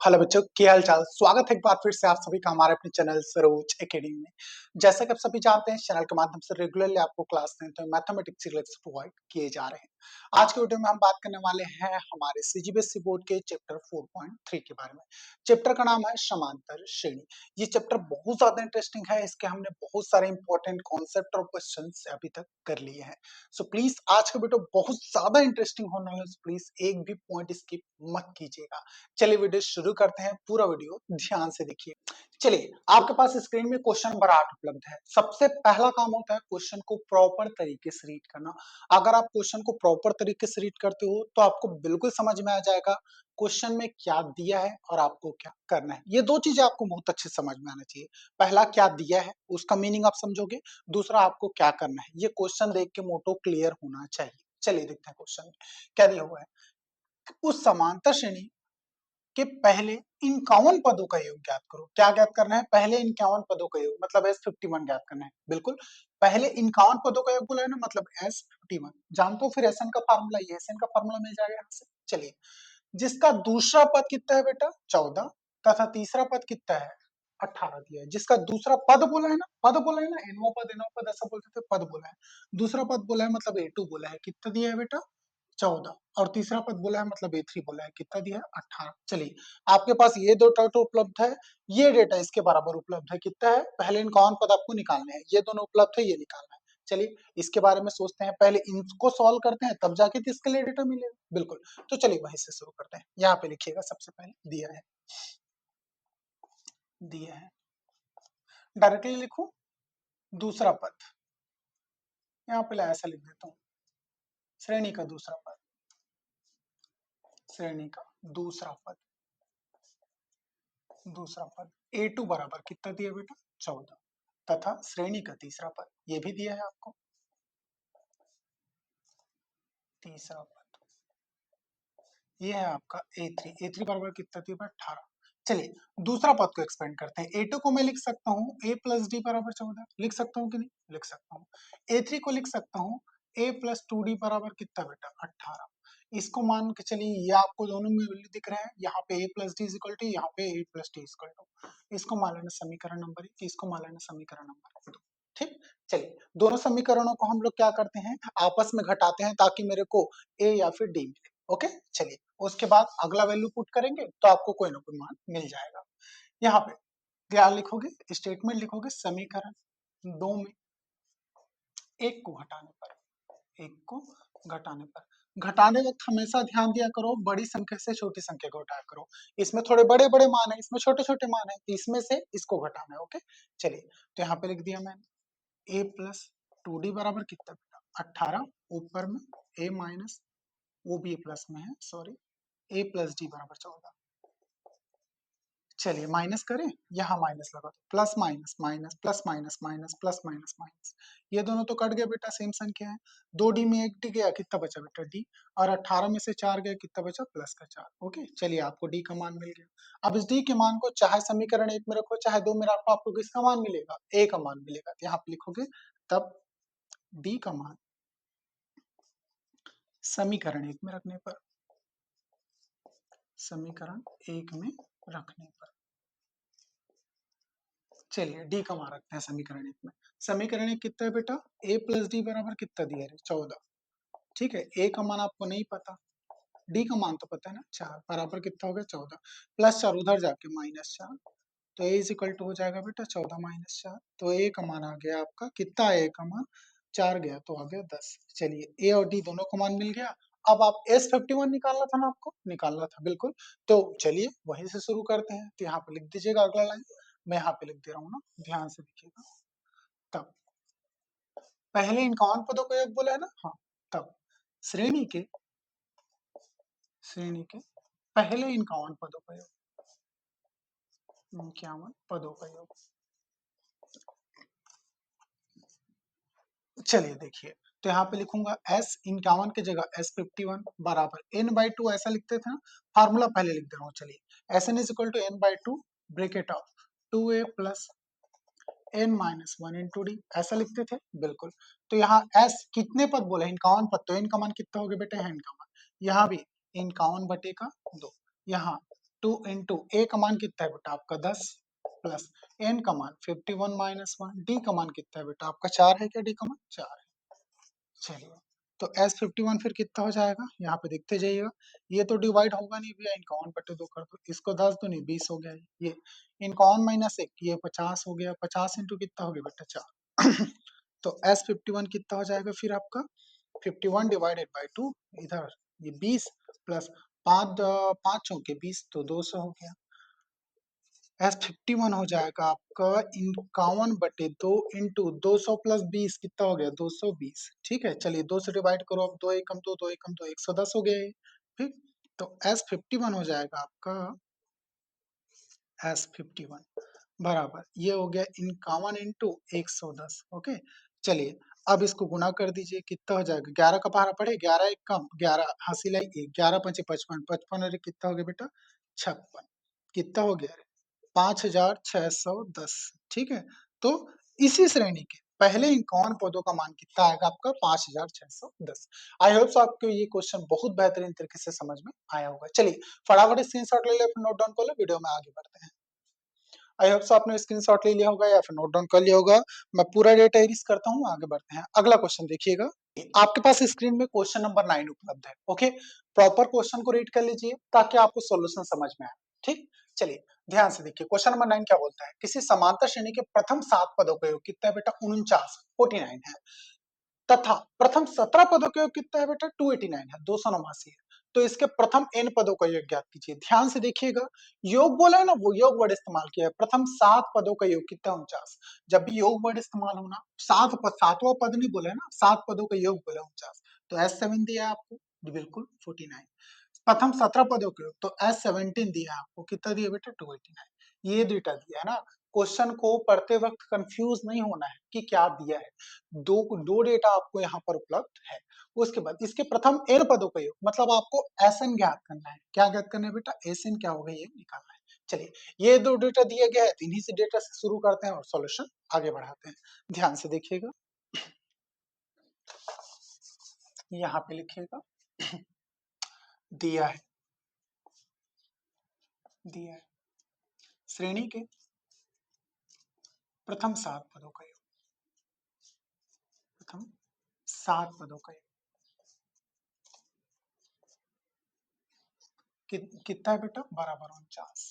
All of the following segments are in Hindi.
हेलो बच्चों, क्या हाल चाल। स्वागत है एक बार फिर से आप सभी का हमारे अपने चैनल सरोज एकेडमी में। जैसा कि आप सभी जानते हैं, चैनल के माध्यम से रेगुलरली आपको क्लास 10 में मैथमेटिक्स के लेक्चर प्रोवाइड किए जा रहे हैं। आज के वीडियो में हम बात करने वाले हैं हमारे सीजीबीएसई बोर्ड के चैप्टर 4.3 के बारे में। चैप्टर का नाम है समांतर श्रेणी। ये चैप्टर बहुत ज्यादा इंटरेस्टिंग है। इसके हमने बहुत सारे इंपॉर्टेंट कॉन्सेप्ट और क्वेश्चन अभी तक कर लिए हैं। सो प्लीज आज का वीडियो बहुत ज्यादा इंटरेस्टिंग होने वाला है। प्लीज एक भी पॉइंट स्किप मत कीजिएगा। चलिए वीडियो शुरू करते हैं। पूरा वीडियो ध्यान से देखिए। चलिए, आपके पास स्क्रीन में क्वेश्चन नंबर 8 उपलब्ध है। सबसे पहला काम होता है क्वेश्चन को प्रॉपर तरीके से रीड करना। अगर आप क्वेश्चन को प्रॉपर तरीके से रीड करते हो तो आपको बिल्कुल समझ में आ जाएगा क्वेश्चन में क्या दिया है और आपको क्या करना है। ये दो चीजें आपको बहुत अच्छे से समझ में आना चाहिए। पहला, क्या दिया है उसका मीनिंग आप समझोगे। दूसरा, आपको क्या करना है। ये क्वेश्चन देख के मोटो क्लियर होना चाहिए। चलिए देखते हैं क्वेश्चन क्या दिया हुआ है। उस समांतर श्रेणी कि पहले 51 पदों का योग ज्ञात करो। क्या ज्ञात करना है? पहले 51 पदों का योग, मतलब S51 ज्ञात करना है। बिल्कुल, पहले 51 पदों का योग बोला है ना, मतलब S51। जानते हो फिर SN का फार्मूला, ये SN का फार्मूला मिल जाएगा यहाँ से। चलिए, जिसका दूसरा पद कितना है बेटा? 14, तथा तीसरा पद कितना है? 18 दिया है। जिसका दूसरा पद बोला है ना, पद बोला है ना, एनवो पद ऐसा बोलते थे, पद बोला है। दूसरा पद बोला है मतलब A2 बोला है। कितना दिया है बेटा? 14। और तीसरा पद बोला है मतलब A3 बोला है। कितना दिया है? 18। चलिए, आपके पास ये दो डेटा उपलब्ध है, ये डेटा इसके बराबर उपलब्ध है। कितना है? पहले इनका पद आपको निकालने हैं। ये दोनों उपलब्ध है, ये निकालना है। चलिए, इसके बारे में सोचते हैं। पहले इनको सॉल्व करते हैं, तब जाके इसके लिए डेटा मिलेगा। बिल्कुल, तो चलिए वहीं से शुरू करते हैं। यहाँ पे लिखिएगा, सबसे पहले दिया है डायरेक्टली लिखू। दूसरा पद यहाँ पे ऐसा लिख देता हूँ, श्रेणी का दूसरा पद, श्रेणी का दूसरा पद A2 बराबर कितना दिया बेटा? 14, तथा श्रेणी का तीसरा पद ये भी दिया है आपको, तीसरा पद ये है आपका A3 बराबर कितना दिया बेटा? 18। चलिए, दूसरा पद को एक्सपेंड करते हैं। A2 को मैं लिख सकता हूँ A प्लस डी बराबर 14। लिख सकता हूँ कि नहीं? लिख सकता हूँ। A3 को लिख सकता हूँ A प्लस 2D बराबर कितना बेटा? 18। इसको मान के चलिए, ये आपको दोनों में वैल्यू दिख रहा है। यहाँ पे A plus d equal to, यहाँ पे A plus d equal to. इसको मान लेना समीकरण नंबर 1, इसको मान लेना समीकरण नंबर 2। ठीक, चलिए दोनों समीकरणों को हम लोग क्या करते हैं, आपस में घटाते हैं, ताकि मेरे को A या फिर D मिले। ओके, चलिए उसके बाद अगला वैल्यू पुट करेंगे तो आपको कोई ना कोई मान मिल जाएगा। यहाँ पे क्या लिखोगे? स्टेटमेंट लिखोगे समीकरण 2 में एक को घटाने पर, एक को घटाने पर। घटाने वक्त हमेशा ध्यान दिया करो, बड़ी संख्या से छोटी संख्या को घटाया करो। इसमें थोड़े बड़े बड़े मान है, इसमें छोटे छोटे मान है, तो इसमें से इसको घटाना है। ओके, चलिए तो यहाँ पे लिख दिया मैंने A प्लस 2D बराबर कितना बेटा? 18। ऊपर में A माइनस, वो भी प्लस में है, सॉरी, A प्लस डी बराबर 14। चलिए माइनस करें, यहाँ माइनस लगा दो, plus minus minus plus minus minus plus minus minus, ये दोनों तो कट गया बेटा, सेम संख्या है। 2D में 1 डी गया, कितना बचा बेटा? डी। और 18 में से 4 गया, कितना बचा? प्लस का 4। ओके, चलिए आपको डी का मान मिल गया। अब इस डी के मान को चाहे समीकरण 1 में रखो चाहे 2 में रखो, आपको किसका मान मिलेगा? ए का मान मिलेगा। तो यहाँ पे लिखोगे तब डी का मान समीकरण 1 में रखने पर, समीकरण 1 में रखने पर, चलिए डी का मान रखते हैं समीकरण 1 में। समीकरण 1 कितना है बेटा? A प्लस डी बराबर कितना दिया है? 14। ठीक है, A का मान आपको नहीं पता, D का मान तो पता है ना, 4 बराबर कितना हो गया? 14। प्लस 4 उधर जाके माइनस 4, तो A इज इक्वल टू हो जाएगा बेटा 14 माइनस 4। तो A का मान आ गया आपका कितना? A का मान 4 गया तो आ गया 10। चलिए A और D दोनों को मान मिल गया। अब आप S51 निकालना था ना, आपको निकालना था। बिल्कुल, तो चलिए वहीं से शुरू करते हैं। तो यहाँ पे लिख दीजिएगा अगला लाइन, मैं यहाँ पे लिख दे रहा हूँ ना, ध्यान से देखिएगा। तब पहले इन कौन पदों का योग बोला है ना, हाँ, तब श्रेणी के पहले इन कौन पदों का योग, 51 पदों का योग। चलिए देखिए, तो यहाँ पे लिखूंगा S51 की जगह S51 बराबर n/2 ऐसा लिखते थे ना, फार्मूला पहले लिख दे रहा हूँ। चलिए Sn is equal to n/2 bracket of 2a plus n minus 1 into d, ऐसा लिखते थे। बिल्कुल, तो यहाँ S कितने पद बोले? 51 पद, तो n का मान कितना हो गया बेटा? n का मान यहाँ भी 51 बटे का 2, यहाँ 2 इंटू ए का मान कितना है बेटा आपका 10 प्लस एन का मान 51 माइनस 1, डी का मान कितना है बेटा आपका 4 है क्या, डी का मान 4 है। चलिए, तो एस 51 फिर कितना हो जाएगा, यहाँ पे देखते जाइएगा, ये तो डिवाइड होगा नहीं भैया, इनका 1/2 कर दो, इसको 10 दो नहीं 20 हो गया, ये इनका 1 माइनस 1, ये 50 हो गया, 50 इंटू कितना हो गया बेटा 4 तो एस 51 कितना हो जाएगा फिर आपका 51 डिवाइडेड बाई 2, इधर ये 20 प्लस 5 5 चौके 20 तो 200 हो गया। एस 51 हो जाएगा आपका 51/2 इंटू 200 प्लस 20 कितना हो गया 220। ठीक है, चलिए 2 से डिवाइड करो, अब 2 एकम 2, 2 एकम 2, 110 हो गया ये। ठीक, तो एस 51 हो जाएगा आपका एस 51 बराबर ये हो गया 51 इंटू 110। ओके, चलिए अब इसको गुणा कर दीजिए, कितना हो जाएगा, 11 का पहाड़ा पड़े, 11 एक कम 11 हासिल आई 1, 11 पंचे 55, 55 अरे कितना हो गया बेटा 56, कितना हो गया 5610। ठीक है, तो इसी श्रेणी के पहले 51 पदों का मान कितना आएगा आपका 5610। आई होप सो आपको ये क्वेश्चन बहुत बेहतरीन तरीके से समझ में आया होगा। चलिए फटाफट स्क्रीनशॉट ले ले, फिर नोट डाउन कर लो, वीडियो में आगे बढ़ते हैं। आई होप सो आपने स्क्रीनशॉट ले लिया होगा या फिर नोट डाउन कर लिया होगा। मैं पूरा डेटा इरेज करता हूँ, आगे बढ़ते हैं। अगला क्वेश्चन देखिएगा, आपके पास स्क्रीन में क्वेश्चन नंबर 9 उपलब्ध है। ओके, प्रॉपर क्वेश्चन को रीड कर लीजिए ताकि आपको सॉल्यूशन समझ में आए। ठीक, चलिए ध्यान से देखिए, क्वेश्चन नंबर 9 क्या बोलता है, किसी समांतर श्रेणी के प्रथम 7 पदों का योग कितना है बेटा 49 है, तथा प्रथम 17 पदों का योग कितना है बेटा 289 है, 289 है। तो इसके प्रथम n पदों का योग ज्ञात कीजिए। ध्यान से देखिएगा, योग बोला है ना, वो योग वर्ड इस्तेमाल किया है, प्रथम 7 पदों का योग कितना है 49। जब भी योग वर्ड इस्तेमाल होना, 7वां पद नहीं बोला है ना, 7 पदों का योग बोला 49, तो S7 दिया है आपको जी बिल्कुल 49। प्रथम 17 पदों के योग, तो S17 दिया है आपको, कितना दिया बेटा 289, ये डेटा दिया है ना। क्वेश्चन को पढ़ते वक्त कंफ्यूज नहीं होना है कि क्या दिया है, दो दो डेटा आपको यहाँ पर उपलब्ध है। उसके बाद इसके प्रथम n पदों का योग, मतलब आपको Sn ज्ञात करना है। क्या ज्ञात करना है बेटा, Sn क्या होगा ये निकालना है। चलिए, ये दो डेटा दिया गया है, तो इन्हीं से डेटा से शुरू करते हैं और सॉल्यूशन आगे बढ़ाते हैं। ध्यान से देखिएगा, यहाँ पे लिखिएगा दिया है, दिया है श्रेणी के प्रथम 7 पदों का योग, प्रथम 7 पदों का योग कितना है बेटा बराबर 49।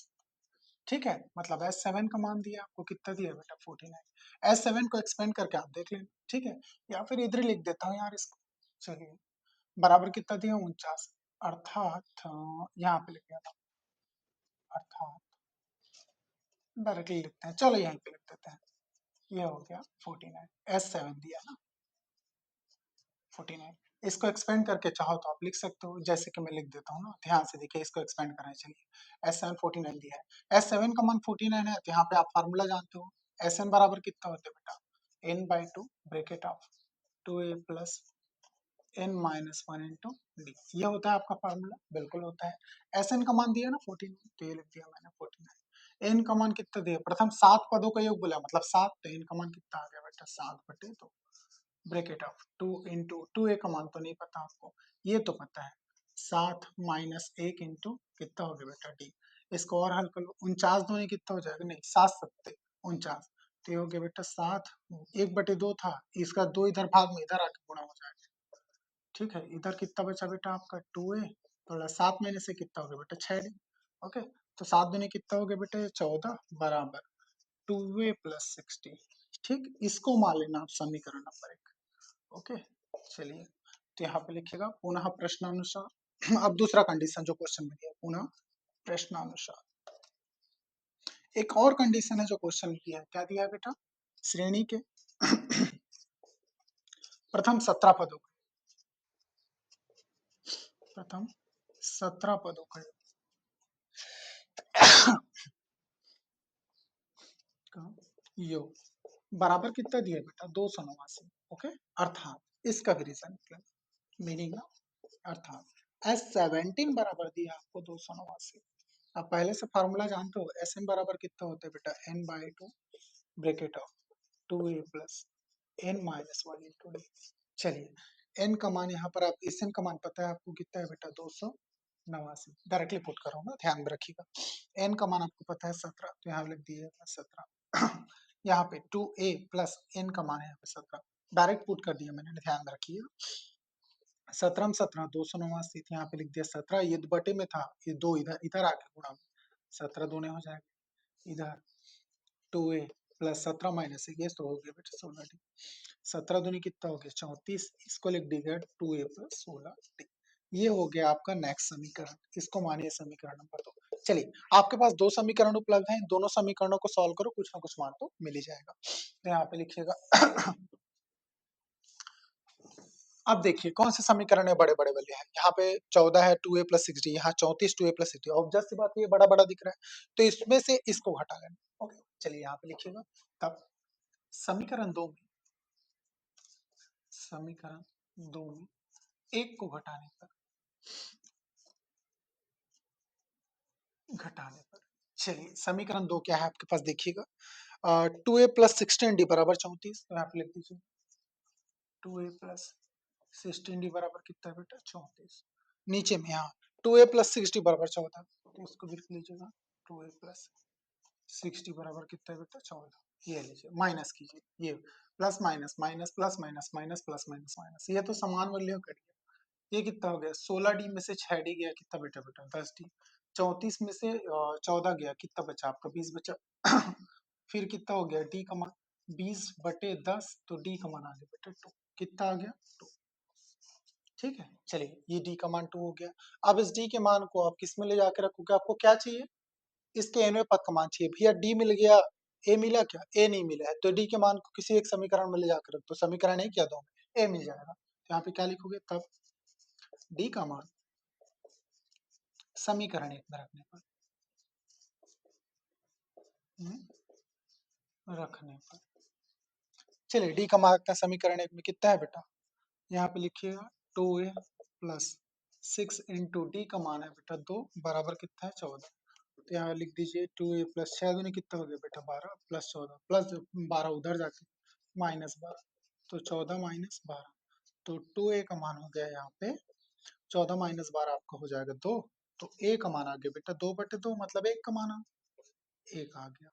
ठीक है, मतलब S7 का मान दिया आपको, कितना दिया बेटा 49। S7 को एक्सपेंड करके आप देख लेना। ठीक है, या फिर इधर लिख देता हूँ यार इसको। चलिए, बराबर कितना दिया 49, अर्थात यहाँ पे लिख दिया था, अर्थात डायरेक्टली लिखते हैं, चलो यहीं पे लिख देते हैं, ये हो गया 49, S7 दिया ना 49। इसको एक्सपेंड करके चाहो तो आप लिख सकते हो, जैसे कि मैं लिख देता हूँ ना, ध्यान से देखिए, इसको एक्सपेंड करना चाहिए। S7 49 दिया है, S7 का मान 49 है, तो यहाँ पे आप फार्मूला जानते हो, Sn बराबर कितना होता है बेटा n/2 bracket of 2a plus n minus 1 into D, ये होता है आपका फार्मूला, बिल्कुल होता है। Sn का मान दिया ना 49, तो ये लिख दिया मैंने 49। n का मान कितना दिया, प्रथम 7 पदों का योग बोला, मतलब 7, तो n का मान कितना आ गया बेटा 7/2 ब्रैकेट ऑफ 2 इंटू 2a का मान तो नहीं पता आपको, ये तो पता है 7 माइनस 1 इंटू कितना हो गया बेटा डी। इसको और हल कर लो, 49 दूनी कितना हो जाएगा, नहीं 7 सत्ते 49, तो ये हो गया बेटा 7, 1/2 था, इसका 2 इधर भाग में इधर आके गुणा हो जाएगा। ठीक है, इधर कितना बचा बेटा आपका 2a, तो 7 में से कितना हो गया बेटा 6d। ओके, तो 7 दूनी कितना हो गया बेटा 14 बराबर 2a प्लस 60। ठीक, इसको मान लेना आप समीकरण नंबर 1। ओके, चलिए, तो यहाँ पे लिखिएगा पुनः प्रश्नानुसार अब दूसरा कंडीशन जो क्वेश्चन में दिया, पुनः प्रश्नानुसार एक और कंडीशन है जो क्वेश्चन में दिया है, क्या दिया है बेटा, श्रेणी के प्रथम 17 पदों का, प्रथम 17 पदों का योग बराबर कितना दिया है बेटा 289। ओके, अर्थात इसका भी रीजन निकलेगा, मीनिंग अर्थात S17 बराबर दिया आपको 289। आप पहले से फार्मूला जानते हो, Sn बराबर कितना होता है बेटा n/2 bracket of 2a plus n minus 1 into d. चलिए, n का मान यहाँ पर आप Sn का मान पता है आपको कितना है बेटा 200, 89 डायरेक्टली पुट कर रहा हूँ ना, ध्यान में रखिएगा। n का मान आपको पता है 17, तो यहाँ लिख दिए 17। यहाँ पे 2a प्लस n का मान है यहाँ पे 17, डायरेक्ट पुट कर दिया मैंने, ध्यान में रखिएगा। 17 में 17 289, यहाँ पे लिख दिया 17, ये बटे में था, ये दो इधर इधर आके गुणा, 17 दूने हो जाएगा, इधर 2a प्लस 17 माइनस एक, ये तो हो गया बेटा 16d। 17 दूनी कितना हो गया 34, इसको लिख दीजिए 2a प्लस 16d। ये हो गया आपका नेक्स्ट समीकरण, इसको मानिए समीकरण नंबर 2। चलिए, आपके पास दो समीकरण उपलब्ध हैं, दोनों समीकरणों को सॉल्व करो, कुछ ना कुछ मान तो मिल ही जाएगा। तो यहाँ पे लिखिएगा। अब देखिए कौन से समीकरण है बड़े बड़े वाले हैं, यहाँ पे 14 है 2a प्लस 6d, यहाँ 34 2a प्लस 6d, ऑब्वियस सी बात है ये बड़ा बड़ा दिख रहा है, तो इसमें से इसको घटा लेना। ओके, चलिए यहाँ पे लिखिएगा। तब समीकरण दो में, समीकरण दो में एक को घटाने पर, चलिए समीकरण दो क्या है आपके पास देखिएगा, 2a प्लस 16d बराबर 34, तो यहाँ पे लिख दीजिए 2a प्लस 16d बराबर कितना है बेटा 34। नीचे में यहाँ 2a प्लस 6d बराबर 14, तो इसको भी लिख लीजिएगा 2a प्लस 6d बराबर कितना है बेटा 14। ये लीजिए माइनस कीजिए, ये plus minus minus plus minus minus plus minus minus, ये तो समान वैल्यू करिए। ये कितना हो गया 16d में से 6d गया कितना बेटा बेटा 10d। 34 में से 14 गया कितना बचा आपका 20 बचा। फिर कितना हो गया d का मान 20 बटे 10, तो d का मान आ गया बेटा 2, कितना आ गया 2। ठीक है, चलिए ये d का मान 2 हो गया। अब इस d के मान को आप किस में ले जाकर रखोगे, आपको क्या चाहिए, इसके nवें पद का मान चाहिए। भैया d मिल गया, a मिला क्या, a नहीं मिला है, तो d के मान को किसी एक समीकरण में ले जाकर रख, तो समीकरण एक या दो में a मिल जाएगा, तो यहाँ पे क्या लिखोगे तब d का मान समीकरण एक में रखने पर, रखने पर, चलिए डी का मान का समीकरण एक में कितना है बेटा, यहाँ पे लिखिएगा 2a प्लस 6 इंटू डी का मान है बेटा 2 बराबर कितना है 14। तो यहाँ लिख दीजिए 2a प्लस 6 दूनी कितना हो गया बेटा 12 प्लस 14 प्लस 12 उधर जाके माइनस 12, तो 14 माइनस 12, तो 2a का मान हो गया यहाँ पे 14 माइनस 12 आपका हो जाएगा 2, तो a का मान आ गया बेटा 2 बटे 2, मतलब 1 का मान एक आ गया।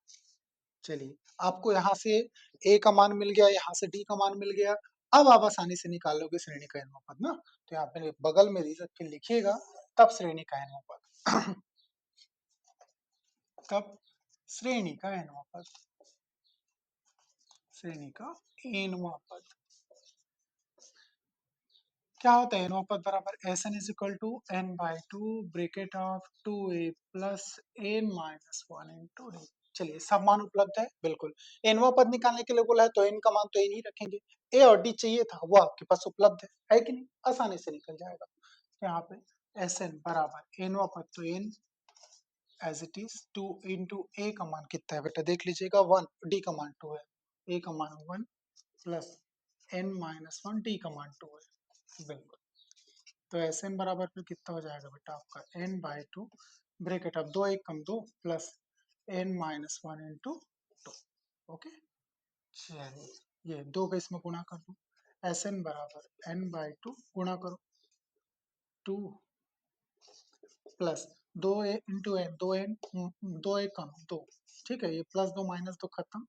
चलिए आपको यहाँ से a का मान मिल गया, यहाँ से d का मान मिल गया। अब आप आसानी से निकाल लोगे श्रेणी का n पद ना, तो यहाँ पे बगल में रख के लिखिएगा तब श्रेणी का n पद। तब श्रेणी का n पद, श्रेणी का n पद क्या होता है, n पद बराबर s n is equal to n by two bracket of 2a plus n minus 1 into d. चलिए सब मान उपलब्ध है, बिल्कुल nवां पद निकालने के लिए बोला है तो n का मान तो n ही रखेंगे, a और d चाहिए था वो आपके पास उपलब्ध है कि नहीं, आसानी से निकल जाएगा। तो यहाँ पे एस एन बराबर nवां पद तो n as it is 2 into a का मान कितना है बेटा देख लीजिएगा 1, d का मान 2 है, a का मान 1 प्लस n माइनस 1, d का मान 2 है, बिल्कुल। तो एस एन बराबर फिर कितना हो जाएगा बेटा आपका n बाई टू ब्रेकेट अब 2 एक कम 2 plus n minus 1 into 2। Okay, चलिए ये 2 का इसमें गुणा कर दो, एस एन बराबर n बाई टू गुणा करो 2 प्लस 2 इंटू एन, 2 n 2 एक कम 2, ठीक है, ये प्लस 2 माइनस 2 खत्म,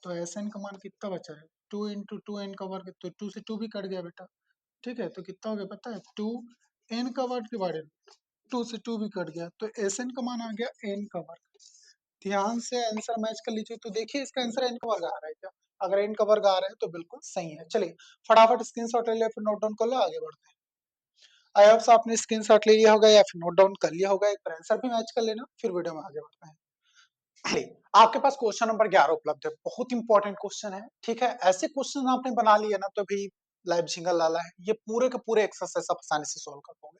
तो एस एन का मान कितना बचा है 2 इंटू 2n का वर्ग, तो 2 से 2 भी कट गया बेटा, ठीक है, तो कितना हो गया पता है 2 n का वर्ग डिवाइडेड 2 से 2 भी कट गया, तो एस एन का मान आ गया n का वर्ग। ध्यान से आंसर मैच कर लीजिए, तो देखिए इसका आंसर n का वर्ग आ रहा है क्या, अगर n का वर्ग आ रहा है तो बिल्कुल सही है। चलिए फटाफट स्क्रीनशॉट ले लिया, फिर नोट डाउन कर लो, आगे बढ़ते हैं। आई होप आपने स्क्रीनशॉट ले लिया होगा या फिर नोट डाउन कर लिया होगा, एक बार आंसर भी मैच कर लेना, फिर वीडियो में आगे बढ़ते हैं। चलिए, आपके पास क्वेश्चन नंबर 11 उपलब्ध है, बहुत इंपॉर्टेंट क्वेश्चन है, ठीक है, ऐसे क्वेश्चन आपने बना लिए ना तो भी लाइव झिंगल लाला है, ये पूरे के पूरे एक्सरसाइज आप आसानी से सोल्व कर पाओगे।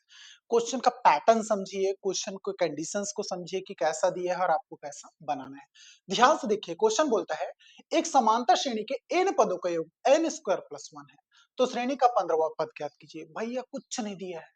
क्वेश्चन का पैटर्न समझिए, क्वेश्चन को कंडीशंस को समझिए कि कैसा दिया है और आपको कैसा बनाना है। ध्यान से देखिए, क्वेश्चन बोलता है एक समांतर श्रेणी के n पदों का योग n स्क्वायर प्लस 1 है, तो श्रेणी का 15वां पद ज्ञात कीजिए। भैया कुछ नहीं दिया है,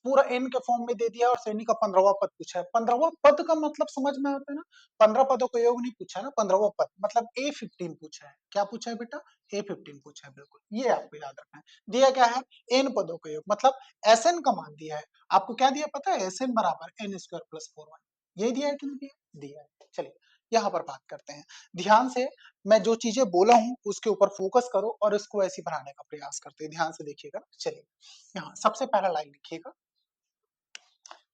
पूरा n के फॉर्म में दे दिया और श्रेणी का 15वां पद पूछा है। 15वां पद का मतलब समझ में आता है ना, 15 पदों का योग नहीं पूछा है ना, 15वां पद मतलब A15 पूछा है। क्या पूछा है बेटा? A15 पूछा है, बिल्कुल, ये आपको याद रखना है। दिया क्या है? n पदों का योग, मतलब Sn का मान दिया है। आपको क्या दिया पता है? Sn बराबर n स्क्वायर प्लस 4y, ये दिया है कि नहीं दिया? दिया है। चलिए यहाँ पर बात करते हैं, ध्यान से मैं जो चीजें बोला हूं उसके ऊपर फोकस करो और इसको ऐसे बनाने का प्रयास करते हैं, ध्यान से देखिएगा। चलिए यहाँ सबसे पहला लाइन लिखिएगा,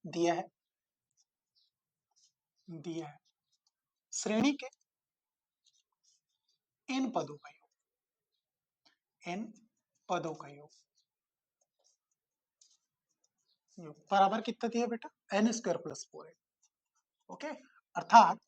दिया है, दिया है श्रेणी के n पदों का योग, n पदों का योग बराबर कितना दिया बेटा? n स्क्वायर प्लस 4 है। ओके, अर्थात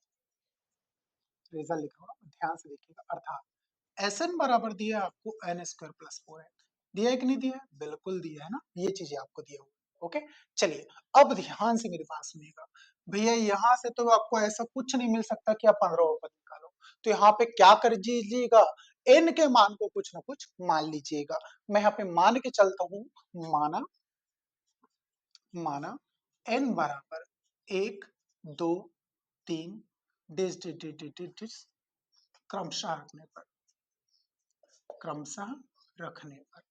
रिजल्ट लिखा हुआ, ध्यान से देखिएगा, अर्थात Sn बराबर दिया है आपको n स्क्वायर प्लस 4 है। दिया है कि नहीं दिया है? बिल्कुल दिया है ना, ये चीजें आपको दिया हुआ। ओके, चलिए अब ध्यान से मेरी बात सुनिएगा भैया, यहाँ से तो आपको ऐसा कुछ नहीं मिल सकता कि आप 15 पद निकालो, तो यहाँ पे क्या कर दीजिएगा? n के मान को कुछ ना कुछ मान लीजिएगा। मैं यहाँ पे मान के चलता हूँ, माना, माना n बराबर 1 2 3 डिस डिस डिस डिस डिस डिस, क्रमशः रखने पर, क्रमशः रखने पर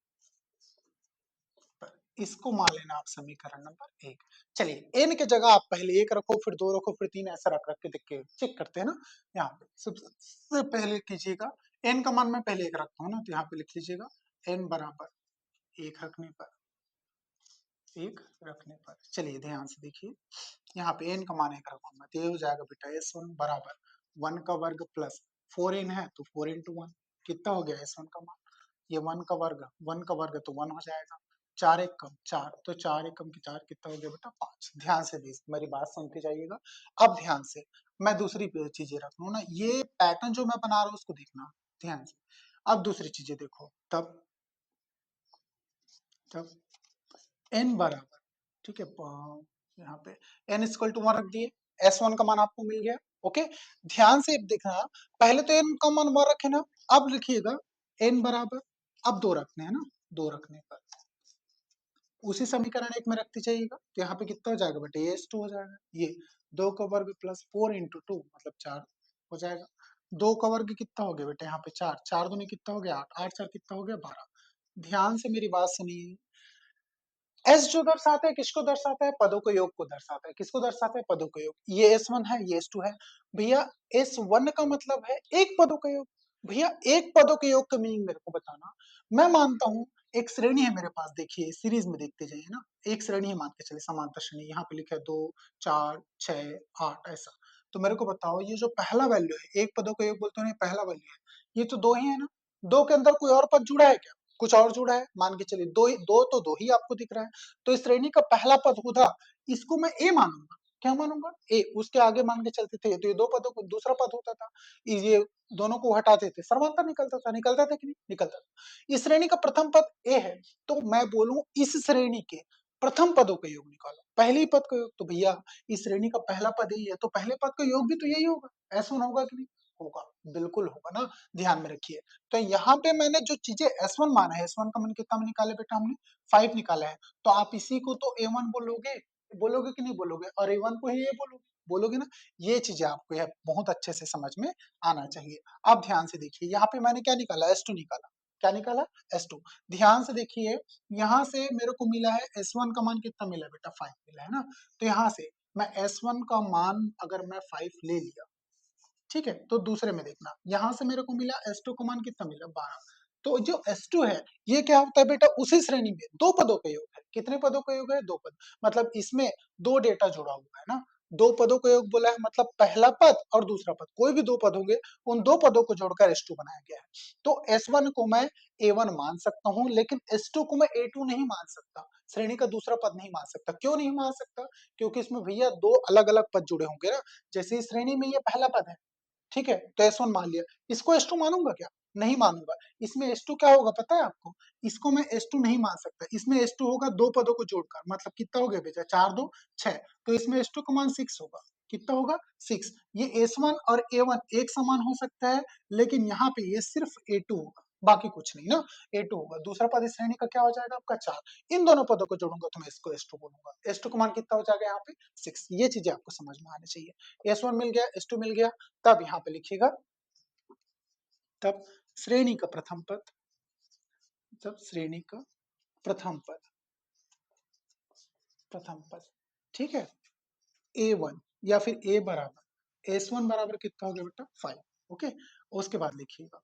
इसको मान लेना आप समीकरण नंबर 1। चलिए n के जगह आप पहले 1 रखो, फिर 2 रखो, फिर 3, ऐसा रख रख के देख के चेक करते हैं ना। यहाँ पे सबसे पहले कीजिएगा, n का मान मैं पहले 1 रखता हूँ ना, तो यहाँ पे लिख लीजिएगा n बराबर 1 रखने पर, 1 रखने पर। चलिए ध्यान से देखिए, यहाँ पे n का मान 1 रखूंगा तो ये हो जाएगा बेटा S1 बराबर 1 का वर्ग प्लस 4n है तो 4 इंटू 1, कितना हो गया S1 का मान? ये 1 का वर्ग तो 1 हो जाएगा, 4 एक कम 4, तो 4 एक कम के 4, कितना हो गया बेटा? 5। ध्यान से मेरी बात सुनते जाइएगा। अब ध्यान से मैं दूसरी चीजें रख लूँ ना, ये पैटर्न जो मैं बना रहा हूँ उसको देखना ध्यान से। अब दूसरी चीजें देखो, तब तब n बराबर, ठीक है, यहाँ पे n इक्वल टू 1 रख दिए, S1 का मान आपको मिल गया। ओके, ध्यान से देखना, पहले तो n का मान 1 रखे ना, अब लिखिएगा n बराबर, अब 2 रखने हैं ना, 2 रखने पर उसी समीकरण 1 में रखते जाइएगा, तो यहाँ पे कितना हो जाएगा बेटा? ये S2 हो जाएगा, ये 2 का वर्ग प्लस 4 इंटू 2 मतलब 4 हो जाएगा। 2 का वर्ग कितना हो गया बेटा? यहाँ पे 4, 4 दूनी कितना हो गया? 8, 8 4 कितना हो गया? 12। ध्यान से मेरी बात सुनिए, एस जो दर्शाता है किसको दर्शाता है? पदों के योग को दर्शाता है। किसको दर्शाता है? पदों के योग। ये S1 है, ये S2 है। भैया S1 का मतलब है एक पदों का योग। भैया एक पदों के योग का मीनिंग मेरे को बताना। मैं मानता हूं एक श्रेणी है मेरे पास, देखिए सीरीज में देखते जाइए ना, एक श्रेणी है मान के चलिए, समांतर श्रेणी, यहाँ पे लिखा है 2 4 6 8 ऐसा। तो मेरे को बताओ ये जो पहला वैल्यू है, एक पदों का योग बोलते हैं, पहला वैल्यू है, ये तो 2 ही है ना, 2 के अंदर कोई और पद जुड़ा है क्या? कुछ और जुड़ा है? मान के चलिए दो तो 2 ही आपको दिख रहा है, तो इस श्रेणी का पहला पद होगा, इसको मैं ए मानूंगा। क्या मानूंगा? ए। उसके आगे मान के चलते थे तो ये दो पदों को दूसरा पद होता था, ये दोनों को हटाते थे, सर्वांतर निकलता था, निकलता था कि नहीं निकलता था। इस श्रेणी का प्रथम पद ए है, तो मैं बोलूं इस श्रेणी के प्रथम पदों का योग निकालो, पहले पद का योग। तो भैया इस श्रेणी का पहला पद यही है, तो पहले पद का योग भी तो यही होगा, ऐसा होगा कि नहीं होगा? बिल्कुल होगा ना, ध्यान में रखिए। तो यहाँ पे मैंने जो चीजें S1 माना है, S1 का मान कितना में निकाले बेटा हमने? 5 निकाला है, तो आप इसी को तो A1 बोलोगे, बोलोगे कि नहीं बोलोगे? और A1 को ही ये बोलोगे, बोलोगे ना। ये चीजें आपको यह बहुत अच्छे से समझ में आना चाहिए। अब ध्यान से देखिए, यहाँ पे मैंने क्या निकाला? S2 निकाला। क्या निकाला? S2। ध्यान से देखिए, यहाँ से मेरे को मिला है S1 का मान कितना मिला बेटा? 5 मिला है ना। तो यहाँ से मैं S1 का मान अगर मैं 5 ले लिया, ठीक है, तो दूसरे में देखना, यहां से मेरे को मिला S2 का मान कितना मिला? 12। तो जो S2 है ये क्या होता है बेटा? उसी श्रेणी में दो पदों का योग है। कितने पदों का योग है? दो पद, मतलब इसमें दो डेटा जुड़ा हुआ है ना, दो पदों का योग बोला है, मतलब पहला पद और दूसरा पद, कोई भी दो पद होंगे, उन दो पदों को जोड़कर S2 बनाया गया है। तो S1 को मैं A1 मान सकता हूं, लेकिन S2 को मैं A2 नहीं मान सकता, श्रेणी का दूसरा पद नहीं मान सकता। क्यों नहीं मान सकता? क्योंकि इसमें भैया दो अलग अलग पद जुड़े होंगे ना, जैसे इस श्रेणी में ये पहला पद है, ठीक है, तो S1 मान लिया, इसको S2 मानूंगा क्या? नहीं मानूंगा। इसमें S2 क्या होगा पता है आपको? इसको मैं S2 नहीं मान सकता, इसमें S2 होगा दो पदों को जोड़कर, मतलब कितना हो गया बेटा? 4 2 6, तो इसमें S2 का मान 6 होगा। कितना होगा? 6। ये S1 और A1 एक समान हो सकता है, लेकिन यहाँ पे ये सिर्फ A2 होगा, बाकी कुछ नहीं ना, A2 होगा। दूसरा पद इस श्रेणी का क्या हो जाएगा आपका 4। इन दोनों पदों को जोड़ूंगा तो मैं इसको S2 बोलूंगा। S2 का मान कितना हो जाएगा यहाँ पे 6। ये चीजें आपको समझ में आनी चाहिए। S1 मिल गया, S2 मिल गया, तब यहाँ पे लिखिएगा, तब श्रेणी का प्रथम पद, तब श्रेणी का प्रथम पद, प्रथम पद, ठीक है, A1 या फिर A बराबर S1 बराबर कितना हो गया बेटा 5। ओके, उसके बाद लिखिएगा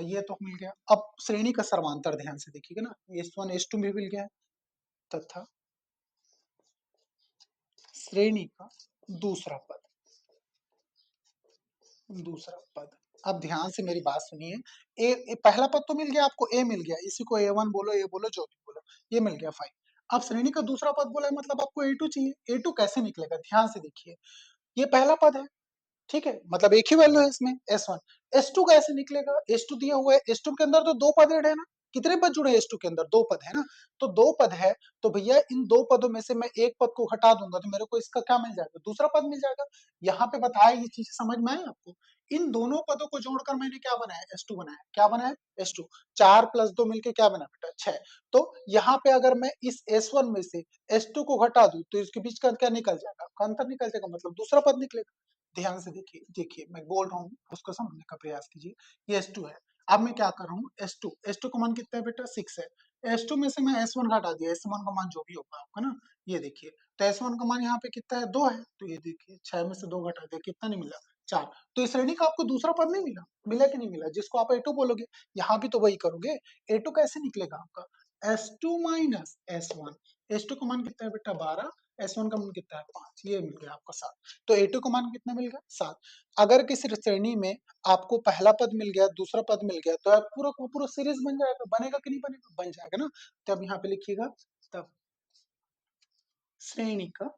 ये तो मिल गया। अब श्रेणी का सर्वांतर ध्यान से देखिएगा ना, S1 S2 भी मिल गया है, तथा श्रेणी का दूसरा पद, दूसरा पद। अब ध्यान से मेरी बात सुनिए, पहला पद तो मिल गया आपको, A मिल गया, इसी को A1 बोलो, A बोलो, जो भी बोलो, ये मिल गया 5। अब श्रेणी का दूसरा पद बोला है, मतलब आपको A2 चाहिए। A2 कैसे निकलेगा, ध्यान से देखिए, ये पहला पद है, ठीक है, मतलब एक ही वैल्यू है इसमें S1। S2 कैसे निकलेगा, S2 दिया हुआ है, S2 के अंदर तो दो पद ऐड है ना, कितने पद जुड़े हैं S2 के अंदर, दो पद है ना, तो दो पद है, तो भैया इन दो पदों में से मैं एक पद को हटा दूंगा तो मेरे को इसका क्या मिल जाएगा, दूसरा पद मिल जाएगा। यहाँ पे बताया, ये चीज समझ में आए आपको, इन दोनों पदों को जोड़कर मैंने क्या बनाया, S2 बनाया, क्या बनाया S2। 4 + 2 मिलके क्या बना बेटा 6। तो यहाँ पे अगर मैं इस S1 में से S2 को घटा दूं तो इसके बीच का क्या निकल जाएगा, का अंतर निकल जाएगा, मतलब दूसरा पद निकलेगा। ध्यान से देखिए, देखिए मैं बोल रहा हूँ, उसको समझने का प्रयास कीजिए। ये S2 है, अब मैं क्या कर रहा हूँ, S2 का मान कितना है बेटा 6 है। S2 में से मैं S1 घटा दिया, S1 का मान जो भी होगा आपका ना, ये देखिए, तो S1 का मान यहाँ पे कितना है 2 है, तो ये देखिए 6 में से 2 घटा दिया, कितना नहीं मिला 4। तो इस श्रेणी का आपको दूसरा पद नहीं मिला, मिला कि नहीं मिला, जिसको आप A2 बोलोगे, यहाँ भी तो वही करोगे। A2 कैसे निकलेगा आपका, S2 माइनस S1। S2 का मान कितना है बेटा 12, S1 का मान कितना है 5, ये मिल गया आपका 7। तो A2 का मान कितना मिल गया 7। अगर किसी श्रेणी में आपको पहला पद मिल गया, दूसरा पद मिल गया, तो आप पूरा का पूरा सीरीज बन जाएगा, बनेगा कि नहीं बनेगा, बन जाएगा ना। तब यहाँ पे लिखिएगा, तब श्रेणी का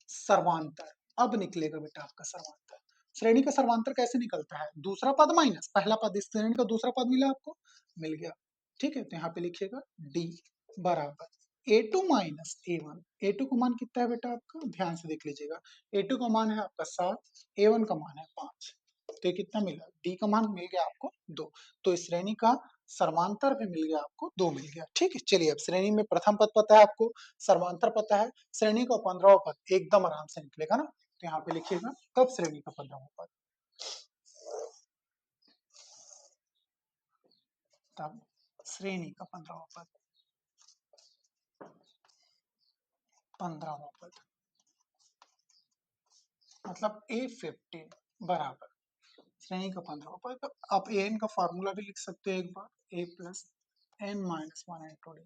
सर्वांतर, अब निकलेगा बेटा आपका सर्वांतर। श्रेणी का सर्वांतर कैसे निकलता है, दूसरा पद माइनस पहला पद, इस श्रेणी का दूसरा पद मिला आपको, मिल गया, ठीक है, तो यहाँ पे लिखिएगा D बराबर A2 माइनस A1। A2 का मान कितना है बेटा आपका, ध्यान से देख लीजिएगा, A2 का मान है आपका 7, A1 का मान है 5, तो ये कितना मिला, D का मान मिल गया आपको 2। तो इस श्रेणी का सर्वांतर भी मिल गया आपको 2 मिल गया, ठीक है। चलिए, अब श्रेणी में प्रथम पद पता है आपको, सर्वांतर पता है, श्रेणी का 15वां पद एकदम आराम से निकलेगा ना, तो यहाँ पे लिखिएगा, कब श्रेणी का 15वां पद, तब श्रेणी का 15वां पद, 15वां पद, मतलब A15 बराबर श्रेणी का 15वां पद। तो आप an का फॉर्मूला भी लिख सकते हो एक बार, a plus n minus 1 into D.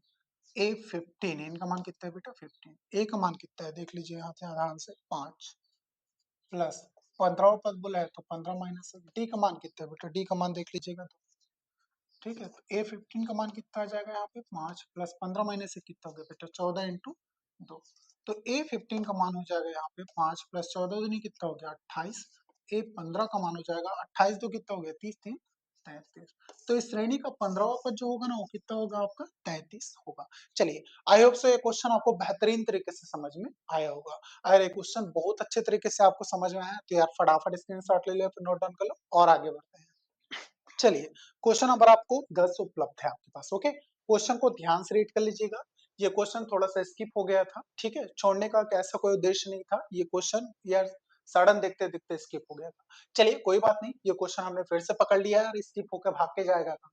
A15, n का मान कितना है बेटा 15, a का मान कितना है देख लीजिए यहाँ से आराम से 5, प्लस 15वां पद बोला है तो 15 माइनस डी का मान कितना है बेटा, डी का मान देख लीजिएगा तो, ठीक है, तो A15 का मान कितना आ जाएगा यहाँ पे 5 प्लस 15 माइनस से कितना हो गया बेटा 14 इंटू 2। तो A15 का मान हो जाएगा यहाँ पे 5 प्लस 14 दूनी कितना हो गया 28। A15 का मान हो जाएगा 28 तो कितना हो गया 30 3 33। तो इस श्रेणी का 15वां पद जो होगा ना वो कितना होगा आपका 33 होगा। चलिए, आई होप सो ये क्वेश्चन आपको बेहतरीन तरीके से समझ में आया होगा। अगर ये क्वेश्चन बहुत अच्छे तरीके से आपको समझ में आया तो यार फटाफट स्क्रीनशॉट ले लो, फिर नोट डाउन कर लो और आगे बढ़ते हैं। चलिए, क्वेश्चन नंबर आपको 10 उपलब्ध है आपके पास। ओके, क्वेश्चन को ध्यान से रीड कर लीजिएगा। ये क्वेश्चन थोड़ा सा स्किप हो गया था, ठीक है, छोड़ने का ऐसा कोई उद्देश्य नहीं था, ये क्वेश्चन यार सडन देखते देखते स्किप हो गया था। चलिए कोई बात नहीं, ये क्वेश्चन हमने फिर से पकड़ लिया है और स्किप होकर भाग के जाएगा काम।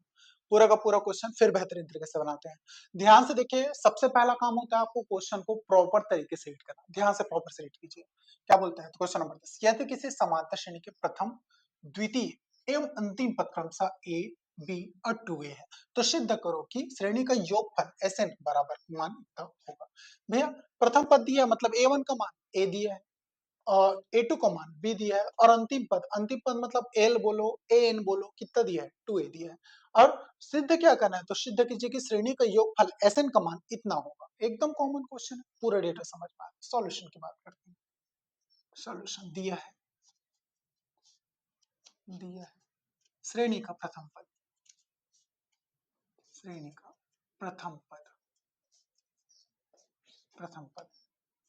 पूरा का पूरा क्वेश्चन फिर बेहतरीन तरीके से बनाते हैं। ध्यान से देखिए, सबसे पहला काम होता है आपको क्वेश्चन को प्रॉपर तरीके से रीड करना। ध्यान से प्रॉपर से रीड कीजिए, क्या बोलते हैं। क्वेश्चन नंबर 10, यदि किसी समांतर श्रेणी के प्रथम, द्वितीय एवं अंतिम पद क्रमशः ए, बी और 2a है, तो सिद्ध करो कि श्रेणी का योगफल Sn बराबर मान इतना होगा। भैया प्रथम पद दिया है, मतलब A1 का मान A दिया है और A2 का मान B दिया है, और अंतिम पद मतलब L बोलो AN बोलो, कितना दिया है 2a दिया है। और सिद्ध क्या करना है, तो सिद्ध कीजिए कि श्रेणी का योगफल Sn का मान इतना होगा। एकदम कॉमन क्वेश्चन है, पूरा डेटा समझ में आया। सॉल्यूशन की बात करते हैं। सॉल्यूशन दिया है, दिया है श्रेणी का प्रथम पद, श्रेणी का प्रथम पद, प्रथम पद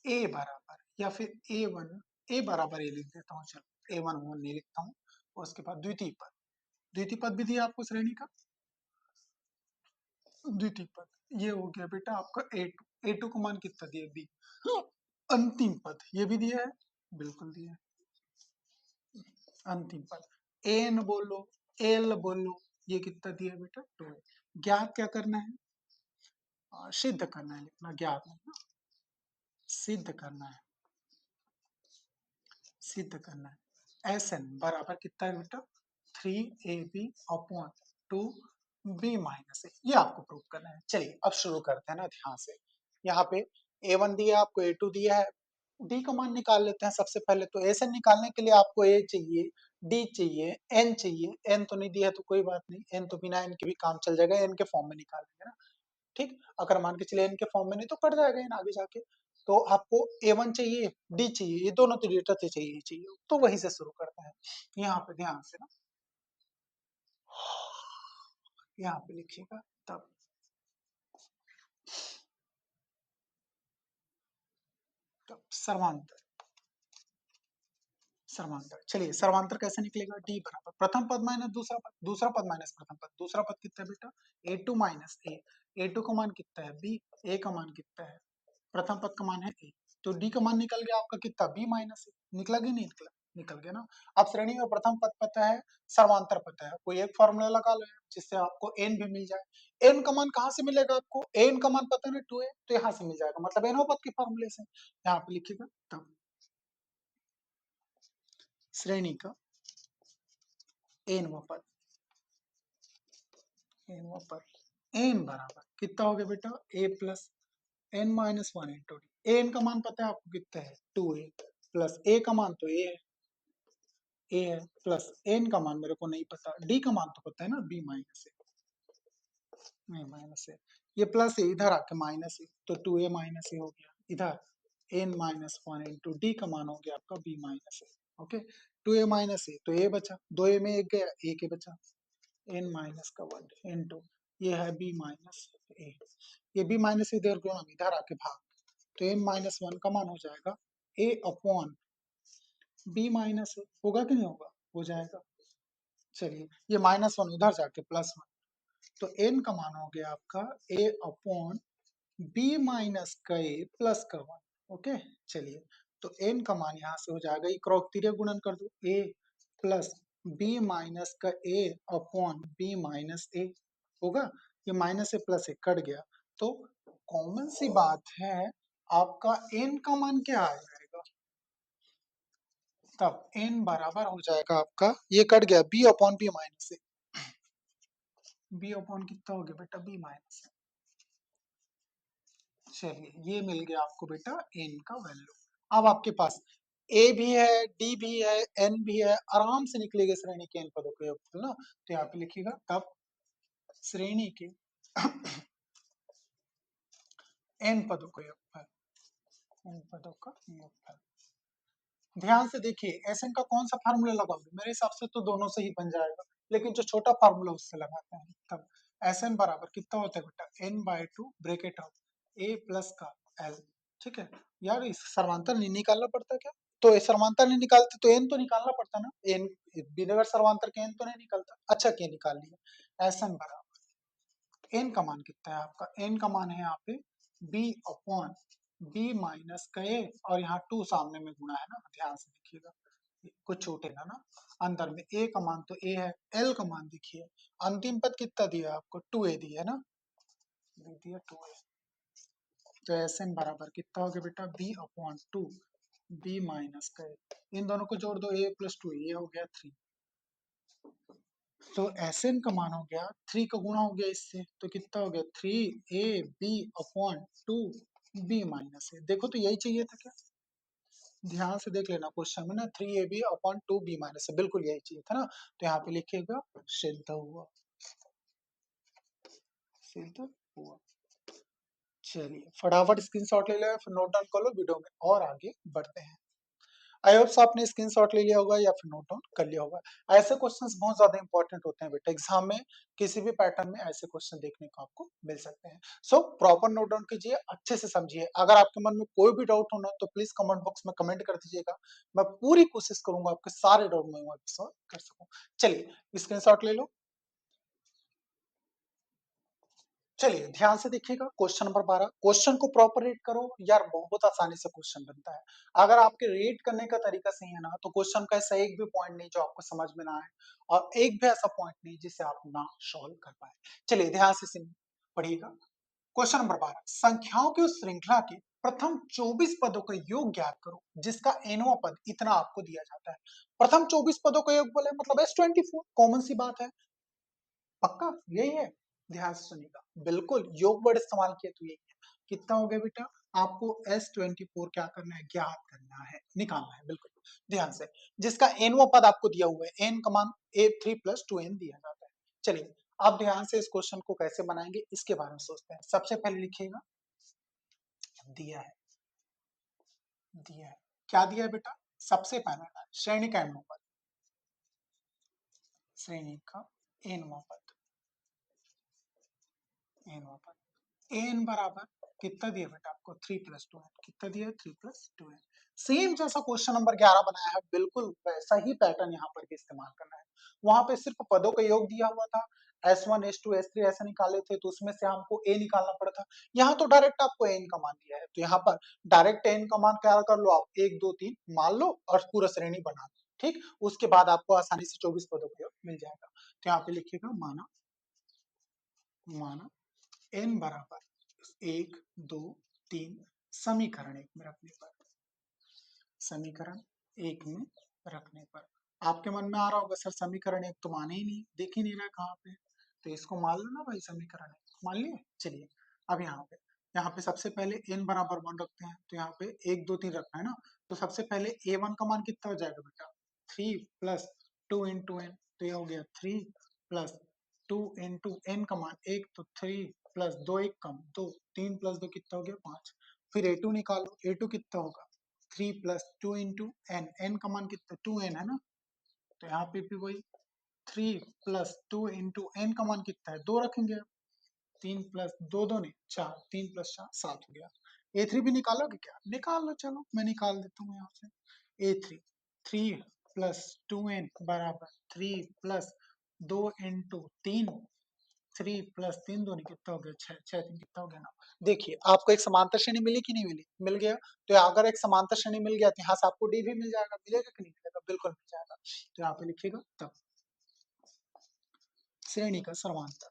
a बराबर, या फिर A1, a बराबर a लिख देता हूँ, चलो A1 नहीं लिखता हूँ, उसके बाद द्वितीय पद, द्वितीय पद भी दिया आपको श्रेणी का, द्वितीय पद ये हो गया बेटा आपका A2 का मान कितना दिया बी। अंतिम पद ये भी दिया है, बिल्कुल दिया है। अंतिम पद एन बोलो, एल बोलो, ये कितना दिया है बेटा 2 है। ज्ञात क्या करना है, सिद्ध करना है, लिखना ज्ञात नहीं ना, सिद्ध करना है, सिद्ध करना है। एस एन बराबर कितना है बेटा 3ab अपॉन 2b-a, ये आपको प्रूव करना है। चलिए अब शुरू करते हैं ना ध्यान से। यहाँ पे a1 दिया है आपको, a2 दिया है, d का मान निकाल लेते हैं सबसे पहले। तो एस एन निकालने के लिए आपको a चाहिए, d चाहिए, n चाहिए। n तो नहीं दिया तो कोई बात नहीं, n तो बिना n के भी काम चल जाएगा, n के फॉर्म में निकाल लेंगे ना। ठीक, अगर मान के चले n के फॉर्म में नहीं तो कट जाएगा n आगे जाके। तो आपको a1 चाहिए, d चाहिए, ये दोनों तो डेटा से चाहिए ही चाहिए, तो वहीं से शुरू करते हैं। यहाँ पे ध्यान से ना, यहाँ पे लिखिएगा तब तब सर्वांतर, सर्वांतर। चलिए सर्वांतर कैसे निकलेगा, डी बराबर प्रथम पद माइनस दूसरा पद, दूसरा पद माइनस प्रथम पद। दूसरा पद कितना है बेटा a2 माइनस ए, a2 का मान कितना है b, a का मान कितना है, प्रथम पद का मान है a, तो d का मान निकल गया आपका कितना b माइनस ए, निकला कि नहीं निकला, निकल गया ना। अब श्रेणी में प्रथम पद पता है, सर्वांतर पता है, कोई एक फॉर्मूला लगा लो जिससे आपको n भी मिल जाए। n का मान कहाँ से मिलेगा आपको, n का मान पता है ना 2a, तो यहाँ से मिल जाएगा, मतलब n पद के फॉर्मूले से यहाँ पे लिखिएगा तब श्रेणी का n पद, n पद n बराबर कितना हो गया बेटा a plus n minus one into d. N का मान पता है आपको कितना है 2a, प्लस a का मान तो a है, प्लस n का मान मेरे को नहीं पता, d का मान तो पता है ना b माइनस ए, नहीं माइनस है, ये प्लस है इधर आके माइनस है, तो 2a माइनस ए हो गया, इधर n minus one into D का मान हो गया आपका b माइनस ए। ओके, 2a माइनस ए तो a बचा, 2a में एक गया, एक ए बचा, n माइनस का वन इंटू ये है b माइनस ए, ये b माइनस इधर गुणा इधर आके भाग, तो n माइनस वन का मान हो जाएगा a अपॉन b माइनस ए, होगा कि नहीं होगा, हो जाएगा। चलिए ये माइनस वन उधर जाके प्लस वन, तो n का मान हो गया आपका a अपॉन b माइनस का a प्लस का वन। ओके, चलिए तो n का मान यहाँ से हो जाएगा, ये क्रॉस तिर्यक गुणन कर दो, a प्लस b माइनस का a upon b minus a होगा, ये माइनस से प्लस एक कट गया, तो कॉमन सी बात है आपका n का मान क्या आ जाएगा, तब n बराबर हो जाएगा आपका, ये कट गया b अपॉन b माइनस ए, b अपॉन कितना हो गया बेटा b माइनस ए। चलिए ये मिल गया आपको बेटा n का वैल्यू। अब आपके पास a भी है, d भी है, n भी है, आराम से निकलेगा श्रेणी के n पदों के योगफल ना, तो यहाँ पे लिखिएगा तब श्रेणी के n पदों का योगफल, n पदों का योगफल। ध्यान से देखिए एसएन का कौन सा फार्मूला लगाओगे, मेरे हिसाब से तो दोनों से ही बन जाएगा, लेकिन जो छोटा फार्मूला उससे लगाते हैं। तब एसएन बराबर कितना होता है बेटा n/2 bracket of a plus का l। ठीक है यार, इस सर्वांतर नहीं निकालना पड़ता क्या, तो ये सर्वांतर नहीं निकालते तो n तो निकालना पड़ता ना, n बिना सर्वांतर के n तो नहीं निकलता। अच्छा क्या निकाल लिया, एसएन बराबर n का मान कितना है आपका, n का मान है यहाँ पे b अपॉन b माइनस का a, और यहाँ 2 सामने में गुणा है ना, ध्यान से देखिएगा कुछ छूटेगा ना, अंदर में a का मान तो a है, l का मान देखिए अंतिम पद कितना दिया आपको 2a दिया है ना, दे दिया 2a, तो एस एन बराबर कितना हो गया बेटा b अपॉन 2 b माइनस का a, इन दोनों को जोड़ दो a प्लस 2 ये हो गया 3, तो एस एन का मान हो गया 3 का गुणा हो गया इससे, तो कितना हो गया 3ab अपॉन 2b माइनस ए, देखो तो यही चाहिए था क्या, ध्यान से देख लेना क्वेश्चन में ना, 3ab अपॉन 2b माइनस ए, बिल्कुल यही चाहिए था ना, तो यहाँ पे लिखिएगा सिद्ध हुआ, सिद्ध हुआ। चलिए फटाफट स्क्रीनशॉट ले लो, फिर नोट डाउन कर लो, वीडियो में और आगे बढ़ते हैं। आई होप सो आपने स्क्रीनशॉट ले लिया होगा या फिर नोट डाउन कर लिया होगा। ऐसे क्वेश्चंस बहुत ज्यादा इंपॉर्टेंट होते हैं बेटा, एग्जाम में किसी भी पैटर्न में ऐसे क्वेश्चन देखने को आपको मिल सकते हैं। सो प्रॉपर नोट डाउन कीजिए, अच्छे से समझिए। अगर आपके मन में कोई भी डाउट होना तो प्लीज कमेंट बॉक्स में कमेंट कर दीजिएगा, मैं पूरी कोशिश करूंगा आपके सारे डाउट में सॉल्व कर सकूं। चलिए स्क्रीनशॉट ले लो। चलिए ध्यान से देखिएगा, क्वेश्चन नंबर 12। क्वेश्चन को प्रॉपर रीड करो यार, बहुत आसानी से क्वेश्चन बनता है। अगर आपके रीड करने का तरीका सही है ना, तो क्वेश्चन का ऐसा एक भी पॉइंट नहीं जो आपको समझ में ना आए, और एक भी ऐसा पॉइंट नहीं जिसे आप ना सॉल्व कर पाए। चलिए ध्यान से पढ़िएगा। क्वेश्चन नंबर 12, संख्याओं की उस श्रृंखला के प्रथम 24 पदों का योग ज्ञात करो जिसका nवां पद इतना आपको दिया जाता है। प्रथम 24 पदों का योग बोले मतलब S24, कॉमन सी बात है। पक्का यही है, ध्यान से सुनिएगा, बिल्कुल योग वर्ड इस्तेमाल किया तो यही है। कितना हो गया बेटा, आपको S24 क्या करना है, ज्ञात करना है, निकालना है, बिल्कुल ध्यान से। जिसका nवां पद आपको दिया हुआ है, n कमान A3 + 2n दिया जाता है। चलिए अब ध्यान से इस क्वेश्चन को कैसे बनाएंगे इसके बारे में सोचते हैं। सबसे पहले लिखिएगा, दिया है, दिया है, क्या दिया है बेटा, सबसे पहला श्रेणी का nवां पद, श्रेणी का nवां पद, nवां पद, एन बराबर कितना दिया बेटा आपको 3 + 2n, कितना दिया 3 + 2n। सेम जैसा क्वेश्चन नंबर 11 बनाया है, बिल्कुल वैसा ही पैटर्न यहाँ पर भी इस्तेमाल करना है। वहां पे सिर्फ पदों का योग दिया हुआ था, S1 S2 S3 ऐसे निकाले थे, तो उसमें से हमको ए निकालना पड़ा था। यहाँ तो डायरेक्ट आपको एन का मान दिया है, तो यहाँ पर डायरेक्ट एन का मान क्या कर लो आप, 1 2 3 मान लो और पूरा श्रेणी बना लो। ठीक, उसके बाद आपको आसानी से 24 पदों का योग मिल जाएगा। तो यहाँ पे लिखिएगा माना, माना एन बराबर 1 2 3 समीकरण एक में रखने पर, समीकरण एक में रखने पर आपके मन में आ रहा होगा सर समीकरण एक तो माने ही नहीं, देख ही नहीं रहा कहाँ पे, तो इसको मान लो ना भाई, समीकरण एक मान लिए। चलिए अब यहाँ पे सबसे पहले n बराबर 1 रखते हैं, तो यहाँ पे 1 2 3 रखना है ना। तो सबसे पहले a1 का मान कितना हो जाएगा बेटा, 3 + 2 × n, तो ये हो गया 3 + 2 × n का मान 1, तो 3 + 2 1 कम 2, 3 + 2 कितना हो गया 5। फिर a2 निकालो, a2 कितना होगा 3 + 2 × n, n का मान कितना 2n है ना, तो यहाँ पे भी वही 3 + 2 × n का मान कितना है 2 रखेंगे, 3 + 2 2 नहीं 4, 3 + 4 7 हो गया। A3 भी निकालोगे क्या, निकाल लो, चलो मैं निकाल देता हूँ यहाँ से। A3 3 + 2n बराबर 3 + 2 × 3, 3 + 3 दूनी कितना हो गया 6, 6 3 कितना हो गया 9। देखिए आपको एक समांतर श्रेणी मिली कि नहीं मिली, मिल गया। तो अगर एक समांतर श्रेणी मिल गया तो यहाँ से आपको डी भी मिल जाएगा, मिलेगा कि नहीं मिलेगा, बिल्कुल मिल जाएगा। तो यहाँ पे लिखिएगा तब श्रेणी का सर्वांतर,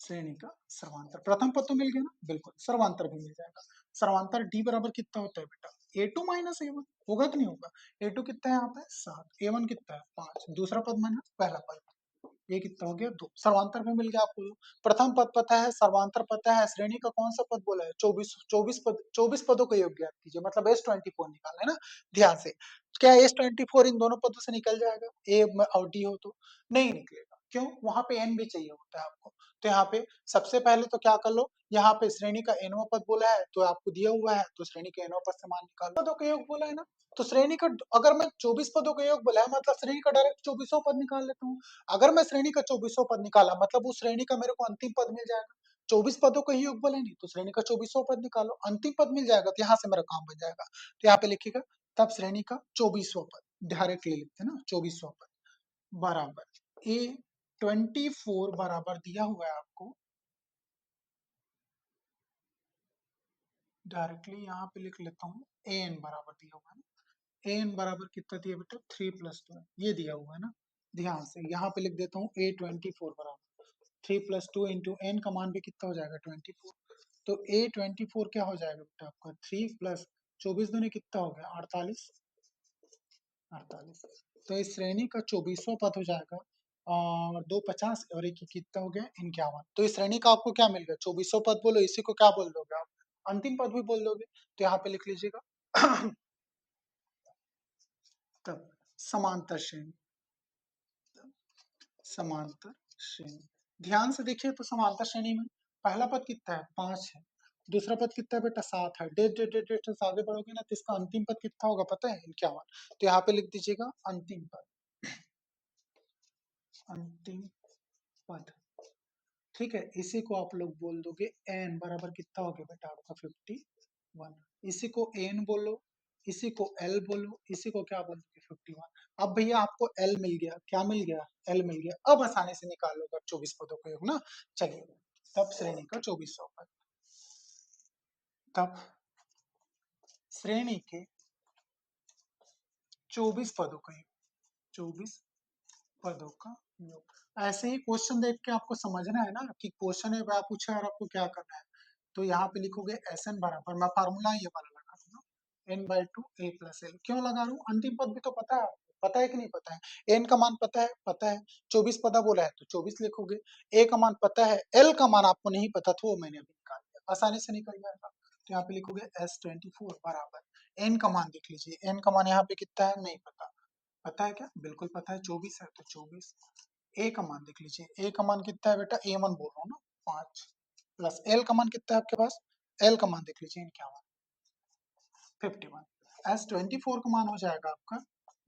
श्रेणी का सर्वांतर, प्रथम पद तो मिल गया ना, बिल्कुल सर्वांतर भी मिल जाएगा। सर्वांतर डी बराबर कितना होता है बेटा, A2 - A1 होगा कि नहीं होगा। A2 कितना है यहाँ पे 7, A1 कितना है 5, दूसरा पद माइनस पहला पद, ये कितना हो गया 2, सर्वांतर भी मिल गया आपको। प्रथम पद पता है, सर्वांतर पता है, श्रेणी का कौन सा पद बोला है 24, 24 पदों का योग ज्ञात कीजिए, मतलब S24 निकालना है ना। ध्यान से, क्या S24 इन दोनों पदों से निकल जाएगा, ए और डी हो तो नहीं निकलेगा, क्यों, वहां पे एन भी चाहिए होता है आपको। तो यहाँ पे सबसे पहले तो क्या कर लो, यहाँ पे श्रेणी का nवां पद बोला है तो आपको दिया हुआ है, तो श्रेणी के nवां पद से मान निकालो। पदों का योग बोला है ना, तो श्रेणी का अगर मैं 24 पदों का योग बोला है मतलब श्रेणी का डायरेक्ट 24वां पद निकाल लेता हूँ। अगर मैं श्रेणी का 24वां पद निकाला मतलब उस श्रेणी का मेरे को अंतिम पद मिल जाएगा। 24 पदों का ही योगफल है नहीं, तो श्रेणी का 24वां पद निकालो, अंतिम पद मिल जाएगा, तो यहाँ से मेरा काम बन जाएगा। तो यहाँ पे लिखिएगा तब श्रेणी का 24वां पद डायरेक्ट ले लेते हैं ना, 24वां पद बराबर A24 बराबर दिया हुआ है आपको, डायरेक्टली यहाँ पे लिख लेता हूँ, an बराबर दिया हुआ है ना, an बराबर कितना दिया बेटा 3 + 2, ये दिया हुआ है ना। ध्यान से यहाँ पे लिख देता हूँ A24 बराबर 3 + 2 × n का मान भी कितना हो जाएगा 24, तो A24 क्या हो जाएगा बेटा आपका 3 + 24 दूनी कितना हो गया 48, 48, तो इस श्रेणी का 24वां पद हो जाएगा और 2 50 और एक कितना हो गया 51। तो इस श्रेणी का आपको क्या मिल गया 24वां पद, बोलो इसी को क्या बोल दोगे आप, अंतिम पद भी बोल दोगे। तो यहाँ पे लिख लीजिएगा तब समांतर श्रेणी, समांतर श्रेणी, ध्यान से देखिए तो समांतर श्रेणी में पहला पद कितना है 5 है, दूसरा पद कितना है बेटा 7 है। डेढ़ डेढ़ डेढ़ डेढ़ से आगे बढ़ोगे ना तो इसका अंतिम पद कितना होगा पता है 51। तो यहाँ पे लिख दीजिएगा अंतिम पद, अंतिम पद। ठीक है, इसी को आप लोग बोल दोगे एन बराबर कितना हो गया बेटा आपका 51। इसी को एन बोलो, इसी को एल बोलो, इसी को क्या बोलोगे 51। अब भैया आपको एल मिल गया, क्या मिल गया, एल मिल गया। अब आसानी से निकाल लो 24 पदों का योग ना। चलिए, तब श्रेणी का 2400 पद, तब श्रेणी के 24 पदों का योग, 24 पदों का योग। ऐसे ही क्वेश्चन देख के आपको समझना है ना कि क्वेश्चन है वह पूछा है और आपको क्या करना है। तो यहाँ पे लिखोगे एस एन बराबर, मैं फार्मूला ये वाला लगा दूंगा, n by two a plus l. क्यों लगा रहा हूँ, अंतिम पद भी तो पता है आपको, पता है कि नहीं पता है। एन का मान पता है, पता है। 24 पदा बोला है तो 24 लिखोगे। ए का मान पता है, एल का मान आपको नहीं पता था, वो मैंने अभी निकाल दिया, आसानी से निकल जाएगा। तो यहाँ पे लिखोगे S24 बराबर एन का मान देख लीजिए, एन का मान यहाँ पे कितना है नहीं पता, पता है क्या, बिल्कुल पता है 24 है, तो 24। ए का मान देख लीजिए, ए का मान कितना है बेटा, ए वन बोल रहा हूँ ना 5, प्लस एल का मान कितना है आपके पास, एल का मान देख लीजिए 51। S24 का मान हो जाएगा आपका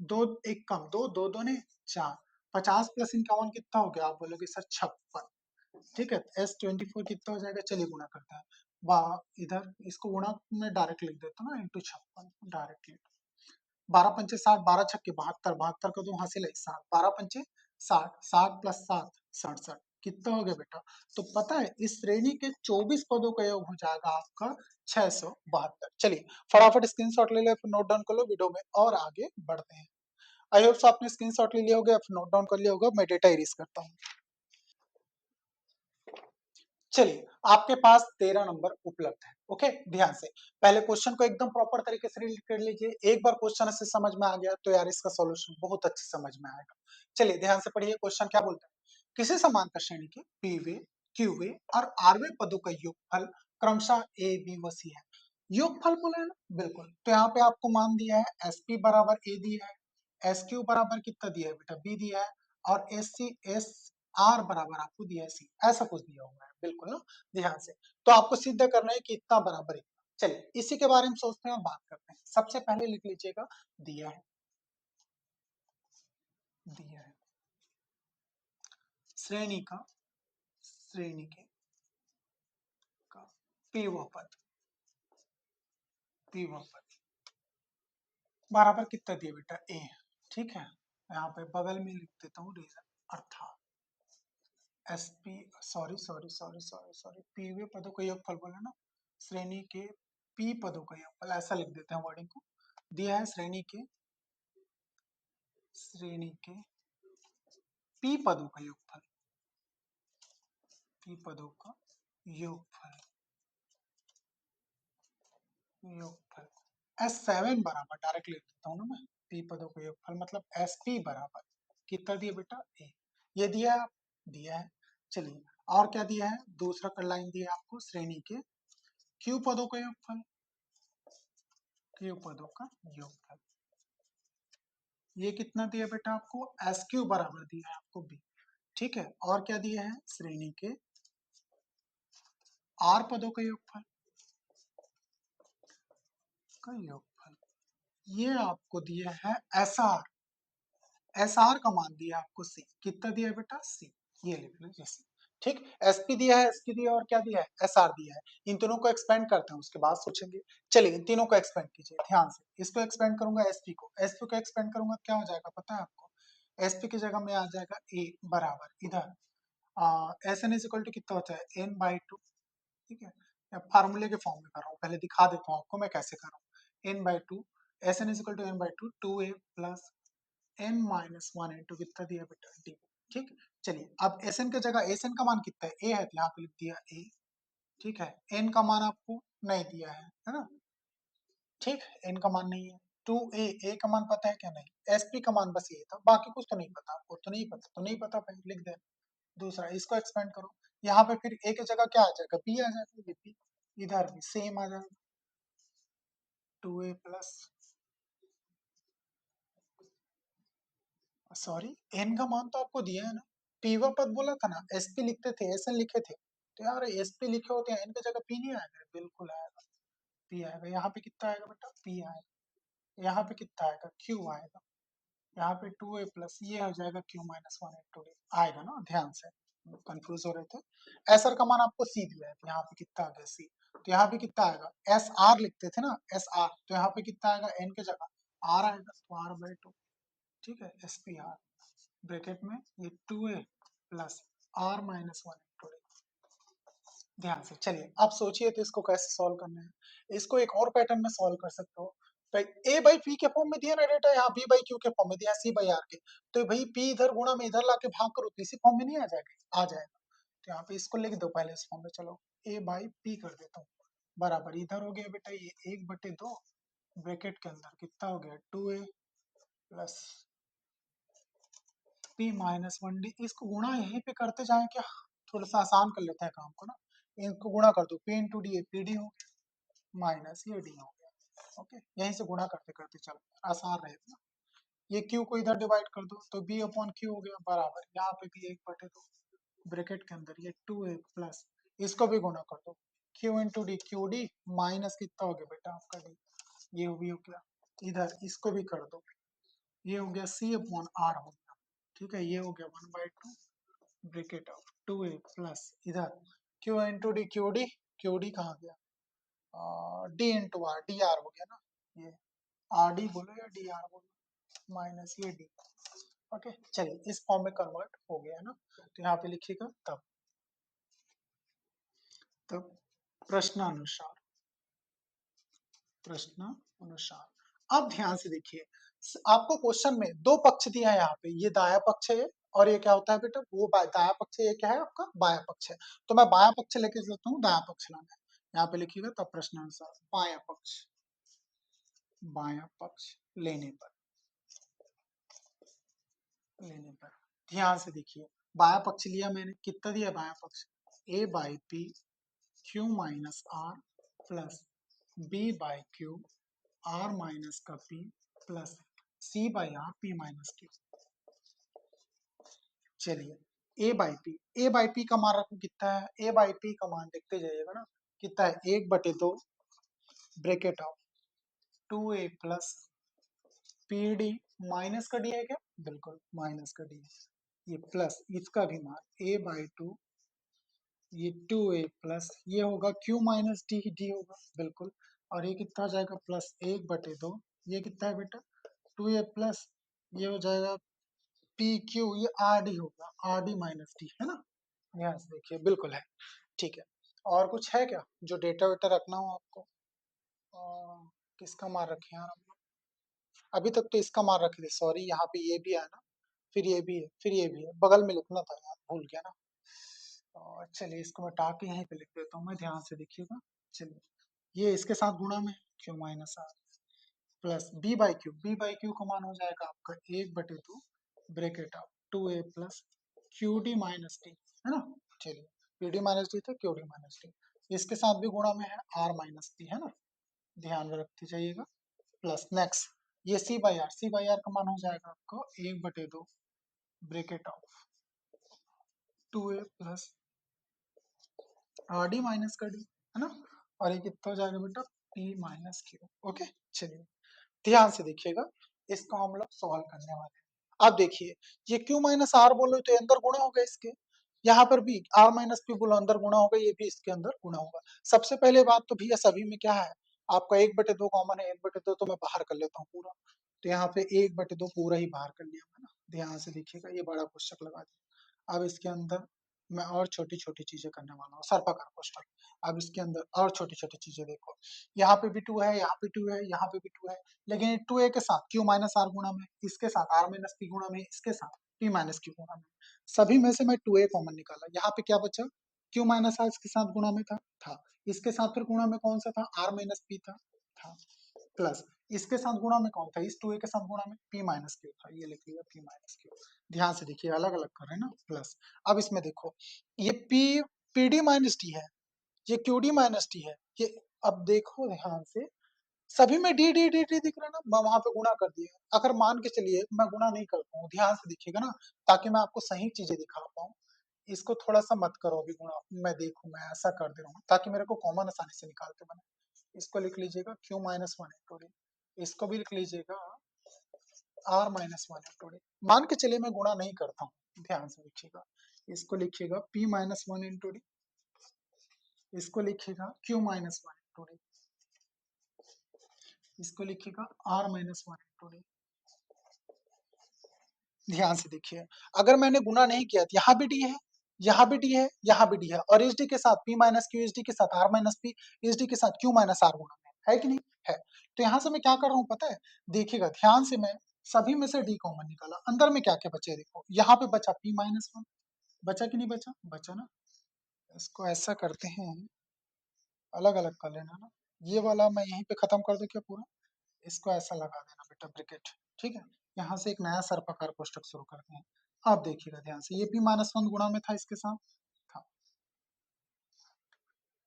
दो, एक कम दो, दो दो ने 4, 50 प्लस 51 कितना हो गया, आप बोलोगे सर 56। ठीक है, S24 कितना हो जाएगा, चलिए गुणा करते हैं। बा इधर इसको गुणा में डायरेक्ट लिख देता हूँ ना, इंटू 56 डायरेक्टली। 12 पंचे 60, 12 छक्के 72, 72 का दो हासिल है 60, 12 पंचे 60, 60 प्लस 7 67, कितना हो गया बेटा। तो पता है इस श्रेणी के 24 पदों का योग हो जाएगा आपका 672। चलिए फटाफट स्क्रीनशॉट ले लो, फिर नोट डाउन कर लो, वीडियो में और आगे बढ़ते हैं। आई होप आपने स्क्रीनशॉट ले लिया होगा, फिर नोट डाउन कर लिया होगा, मैं डेटा इरेज करता हूँ। चलिए, आपके पास 13 नंबर उपलब्ध है। ओके, ध्यान से पहले क्वेश्चन को एकदम प्रॉपर तरीके से रीड कर लीजिए। एक बार क्वेश्चन से समझ में आ गया तो यार इसका सॉल्यूशन बहुत अच्छे समझ में आएगा। चलिए ध्यान से पढ़िए, क्वेश्चन क्या बोलता है, किसी समांतर श्रेणी के पी वे, क्यू वे और आर वे पदों का योगफल क्रमशः ए बी व सी है। योगफल बोला है ना, बिल्कुल। तो यहाँ पे आपको मान दिया है एस पी बराबर ए दिया है, एस क्यू बराबर कितना दिया है बेटा बी दिया है, और एस सी एस आर बराबर आपको दिया है सी, ऐसा कुछ दिया हुआ है, बिल्कुल ना, ध्यान से। तो आपको सिद्ध करना है कि इतना बराबर इतना। चलिए इसी के बारे में सोचते हैं और बात करते हैं। सबसे पहले लिख लीजिएगा, दिया है, दिया है श्रेणी का, श्रेणी के का पीवा पद, पीवा पद बराबर कितना दिया बेटा ए। ठीक है, यहाँ पे बगल में लिख देता हूँ रीजन, अर्थात S P, sorry sorry sorry sorry sorry, पीवे पदों का योगफल बोला ना, श्रेणी के पी पदों का योगफल, ऐसा लिख देते हैं वर्डिंग को। दिया है श्रेणी के, श्रेणी के पी पदों का योगफल, पी पदों का योगफल, योगफल S7 बराबर, डायरेक्ट लिख देता हूँ ना मैं, पी पदों का योगफल मतलब एस पी बराबर कितना दिया बेटा ए, ये दिया है, दिया है। चलिए और क्या दिया है, दूसरा का लाइन दिया है आपको, श्रेणी के क्यू पदों का योगफल, क्यू पदों का योगफल, ये कितना दिया बेटा आपको, एस क्यू बराबर दिया है आपको बी। ठीक है, और क्या दिया है, श्रेणी के आर पदों का योगफल, का योगफल, ये आपको दिया है एस आर, एस आर का मान दिया आपको सी, कितना दिया है बेटा सी, ये लिख लो जैसे। ठीक, एसपी दिया है, एसक्यू दिया है, और क्या दिया है, एसआर दिया है। इन तीनों को एक्सपेंड करते हैं, उसके बाद सोचेंगे। चलिए इन तीनों को एक्सपेंड कीजिए ध्यान से, इसको एक्सपेंड करूंगा एसपी को, एसपी को एक्सपेंड करूंगा क्या हो जाएगा पता है आपको, एसपी की जगह में आ जाएगा ए बराबर इधर s n is equal to कितना होता है एन बाई टू। ठीक है, फार्मूले के फॉर्म में कर रहा हूँ, पहले दिखा देता हूँ आपको मैं कैसे कर रहा हूँ। N by two, s n is equal to n by two, two a plus n minus one into कितना दिया बेटा डी। ठीक, चलिए अब एस एन की जगह एस एन का मान कितना है ए है, तो यहाँ पे लिख दिया ए। ठीक है, एन का मान आपको नहीं दिया है ना, ठीक, एन का मान नहीं है। टू ए का मान पता है क्या, नहीं। एसपी का मान बस ये था, बाकी कुछ तो नहीं पता आपको, तो नहीं पता तो नहीं पता, भाई लिख दे। दूसरा इसको एक्सपेंड करो, यहाँ पे फिर ए की जगह क्या आ जाएगा, बी आ जाएगा, ये बी इधर भी सेम आ जाएगा, two a plus, sorry n का मान तो आपको दिया है ना, पीवा पद बोला था ना, एसपी लिखते थे एसएन लिखे थे, तो यार एस पी लिखे होते हैं, इनकी जगह पी नहीं आएगा? बिल्कुल आएगा, पी आएगा। यहाँ पे कितना आएगा बेटा? पी आएगा। यहाँ पे कितना आएगा? क्यू आएगा। यहाँ पे 2a प्लस ये हो जाएगा Q minus one into D आएगा ना, ध्यान से, कंफ्यूज हो रहे थे। एसआर का मान आपको सी दिया है, तो यहाँ पे कितना आ गया? सी। तो यहाँ पे कितना आएगा? एस आर लिखते थे ना, एस आर, तो यहाँ पे कितना आएगा? एन के जगह आर आएगा, तो आर बाई टू। ठीक है, एस पी आर ब्रैकेट में ये 2a plus r minus one into d. ध्यान से चलिए, आप सोचिए तो इसको कैसे सॉल्व करना है। इसको एक और पैटर्न में सॉल्व कर सकते हो। ए बाई पी के फॉर्म में दिया ना डेटा, यहाँ बी बाई क्यू के फॉर्म में दिया, सी बाई आर के। तो भाई पी इधर गुणा में इधर लाके भाग करो तो इसी फॉर्म में नहीं आ जाएगा? आ जाएगा। तो यहाँ पे इसको लिख दो पहले इस फॉर्म में। चलो ए बाई पी कर देता हूँ, बराबर इधर हो गया बेटा ये 1/2 ब्रैकेट के अंदर कितना हो गया? 2a plus p minus one D. इसको गुणा यहीं पे करते जाए क्या? थोड़ा सा आसान कर लेते हैं काम को ना। इनको गुणा कर दो, P into D, P D हो गया माइनस ये डी हो गया। ओके, यहीं से गुणा करते करते चलो, आसान रहेगा ना। ये क्यू को इधर डिवाइड कर दो तो बी अपॉन क्यू हो गया, बराबर यहाँ पे भी 1/2 ब्रैकेट के अंदर ये 2a प्लस इसको भी गुणा कर दो, Q into d, q d minus कितना हो गया बेटा आपका डी, ये भी हो गया। इधर इसको भी कर दो, ये हो गया सी अपॉन आर हो गया। ठीक है, ये हो गया 1/2 ब्रैकेट ऑफ 2a प्लस इधर q into d, q d, q d कहाँ गया? D into r, d r हो गया ना, ये आर डी बोलो या डी आर बोलो, माइनस ये डी। ओके चलिए, इस फॉर्म में कन्वर्ट हो गया ना, तो यहाँ पे लिखिएगा तब। तब प्रश्नानुसार, प्रश्न अनुसार। अब ध्यान से देखिए, आपको क्वेश्चन में दो पक्ष दिया है, यहाँ पे ये दाया पक्ष है और ये क्या होता है बेटा? वो दाया पक्ष है, ये क्या है आपका? बाया पक्ष है। तो मैं बाया पक्ष लेके चलता हूँ, दाया पक्ष लाना है। यहाँ पे लिखिएगा तब प्रश्नानुसार बाया पक्ष, बाया पक्ष लेने पर, लेने पर ध्यान से देखिए, बाया पक्ष लिया मैंने, कितना दिया बाया पक्ष? A by p q minus r plus b by q r minus का p plus c by r p minus q. चलिए ए बाई पी का मान रखो कितना है? ए बाई पी का मान देखते जाइएगा ना, कितना है? 1/2 bracket of 2a plus P d minus का डी है क्या? बिल्कुल माइनस का डी, ये प्लस इसका भी मान a बाई टू, ये 2a प्लस ये होगा q माइनस डी, डी होगा बिल्कुल, और ये कितना हो जाएगा? प्लस 1/2, ये कितना है बेटा? 2a प्लस ये हो जाएगा पी क्यू, ये आर डी होगा, आर डी माइनस डी है ना। यहाँ से देखिए बिल्कुल है। ठीक है, और कुछ है क्या जो डेटा वेटा रखना हो आपको? किसका मान रखे यार हम लोग? अभी तक तो इसका मान रखे थे, सॉरी, यहाँ पे ये भी है ना, फिर ये भी है, फिर ये भी है, बगल में लिखना था यार, भूल गया ना। और चलिए इसको मैं हटा के यहीं पे लिख देता हूँ मैं, ध्यान से देखिएगा। चलिए, ये इसके साथ गुणा में q minus r plus b by q का मान हो जाएगा आपका 1/2 bracket of 2a plus q d minus d, है ना। चलिए, पी डी माइनस डी था, क्यू डी माइनस डी, इसके साथ भी गुणा में है आर माइनस डी, है ना, ध्यान में रखते जाइएगा। प्लस नेक्स्ट ये सी बाई आर का मान हो जाएगा आपको 1/2 bracket of 2a plus D minus का डी, है ना, और ये कितना हो जाएगा बेटा? P minus Q. ओके चलिए, ध्यान से देखिएगा, इसको हम लोग सॉल्व करने वाले हैं। अब देखिए, ये क्यू माइनस आर बोलो तो अंदर गुणा होगा इसके, यहाँ पर भी आर माइनस पी बोलो अंदर गुणा होगा, ये भी इसके अंदर गुणा होगा। सबसे पहले बात तो भैया सभी में क्या है आपका? 1/2 कॉमन है, 1/2 तो मैं बाहर कर लेता हूँ पूरा, तो यहाँ पे 1/2 पूरा ही बाहर कर लिया मैंने। ध्यान से देखिएगा, ये बड़ा कोष्टक लगा दिया। अब इसके अंदर मैं और छोटी छोटी चीजें करने वाला हूँ, सर्पाकार कोष्टक। अब इसके अंदर और छोटी छोटी चीजें देखो, यहाँ पे भी 2 है, यहाँ पे 2 है, यहाँ पे भी 2 है, लेकिन 2a के साथ q माइनस आर गुणा में, इसके साथ r माइनस पी गुणा में, इसके साथ p माइनस क्यू गुणा में, सभी में से मैं 2a कॉमन निकाला। यहाँ पे क्या बचा? q माइनस आर इसके साथ गुणा में था, इसके साथ फिर गुणा में कौन सा था? r माइनस पी था, प्लस इसके साथ गुणा में कौन था? इस 2a के साथ गुणा में p माइनस क्यू था, ये लिख लिया p माइनस क्यू। ध्यान से देखिए, अलग अलग कर रहे हैं ना, प्लस। अब इसमें देखो, ये p P d minus d है, ये क्यू डी माइनस डी है, ये, अब देखो ध्यान से, सभी में डी डी डी डी दिख रहा है ना, मैं वहां पे गुणा कर दिया। अगर मान के चलिए मैं गुणा नहीं करता हूँ, ध्यान से देखिएगा ना, ताकि मैं आपको सही चीजें दिखा पाऊँ। इसको थोड़ा सा मत करो अभी गुणा, मैं देखूं, मैं ऐसा कर दे रहा हूँ ताकि मेरे को कॉमन आसानी से निकालते बने। इसको लिख लीजिएगा q minus one into D, इसको भी लिख लीजिएगा r minus one into D. मान के चलिए मैं गुणा नहीं करता हूँ, ध्यान से लिखिएगा, इसको लिखिएगा p minus one into D, इसको लिखिएगा q minus one into D, इसको लिखिएगा r minus one into d. ध्यान से देखिए, अगर मैंने गुणा नहीं किया तो यहाँ भी डी है, यहाँ भी डी है, यहाँ भी डी है, और एच डी के साथ p minus Q, H D के साथ r minus P, H D के साथ q माइनस आर गुणा है कि नहीं है। तो यहाँ से मैं क्या कर रहा हूँ पता है, देखिएगा ध्यान से, मैं सभी में से डी कॉमन निकाला, अंदर में क्या क्या बचे देखो, यहाँ पे बचा p माइनस वन, बचा कि नहीं बचा, बचा ना। इसको ऐसा करते हैं, अलग अलग कर लेना ना, ये वाला मैं यहीं पे खत्म कर दूं क्या पूरा, इसको ऐसा लगा देना बेटा ब्रैकेट, ठीक है। यहाँ से एक नया सर्पाकार कोष्ठक शुरू करते हैं। आप देखिएगा ध्यान से, ये p माइनस वन गुणा में था, इसके साथ था,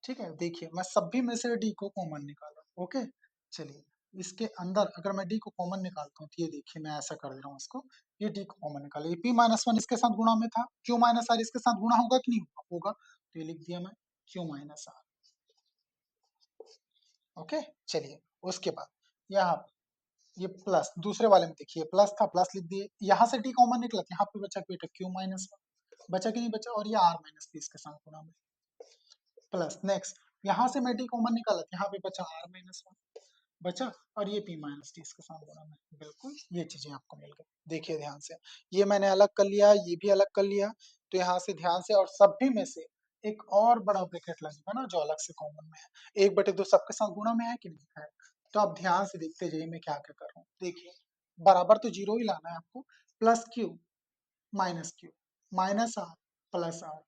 ठीक है। देखिए मैं सभी में से d को कॉमन निकाला, ओके। चलिए इसके अंदर अगर मैं d को कॉमन निकालता हूँ तो ये देखिए मैं ऐसा कर दे रहा हूँ इसको, ये d को कॉमन निकाला, ये p माइनस वन इसके साथ गुणा में था, q माइनस आर इसके साथ गुणा होगा कि नहीं होगा, होगा, तो ये लिख दिया मैं q माइनस आर, ओके। चलिए उसके बाद यहाँ ये प्लस, दूसरे वाले में देखिए प्लस था, प्लस लिख दिए, यहाँ से डी कॉमन निकला, यहाँ पे बचा बेटा क्यू माइनस वन, बचा कि नहीं बचा, और ये आर माइनस पी इसके साथ गुणा में, प्लस नेक्स्ट यहाँ से मैं डी कॉमन निकाला, यहाँ पे बचा आर माइनस वन, बचा, और ये पी माइनस टी इसके साथ गुणा में, बिल्कुल ये चीजें आपको मिल गई। देखिए ध्यान से, ये मैंने अलग कर लिया, ये भी अलग कर लिया, तो यहाँ से ध्यान से, और सभी में से एक और बड़ा ब्रैकेट लगेगा ना जो अलग से कॉमन में है, एक बटे दो सबके साथ गुणा में है कि नहीं है। तो आप ध्यान से देखते जाइए मैं क्या क्या कर रहा हूँ, देखिए बराबर तो जीरो ही लाना है आपको, plus q minus r plus r,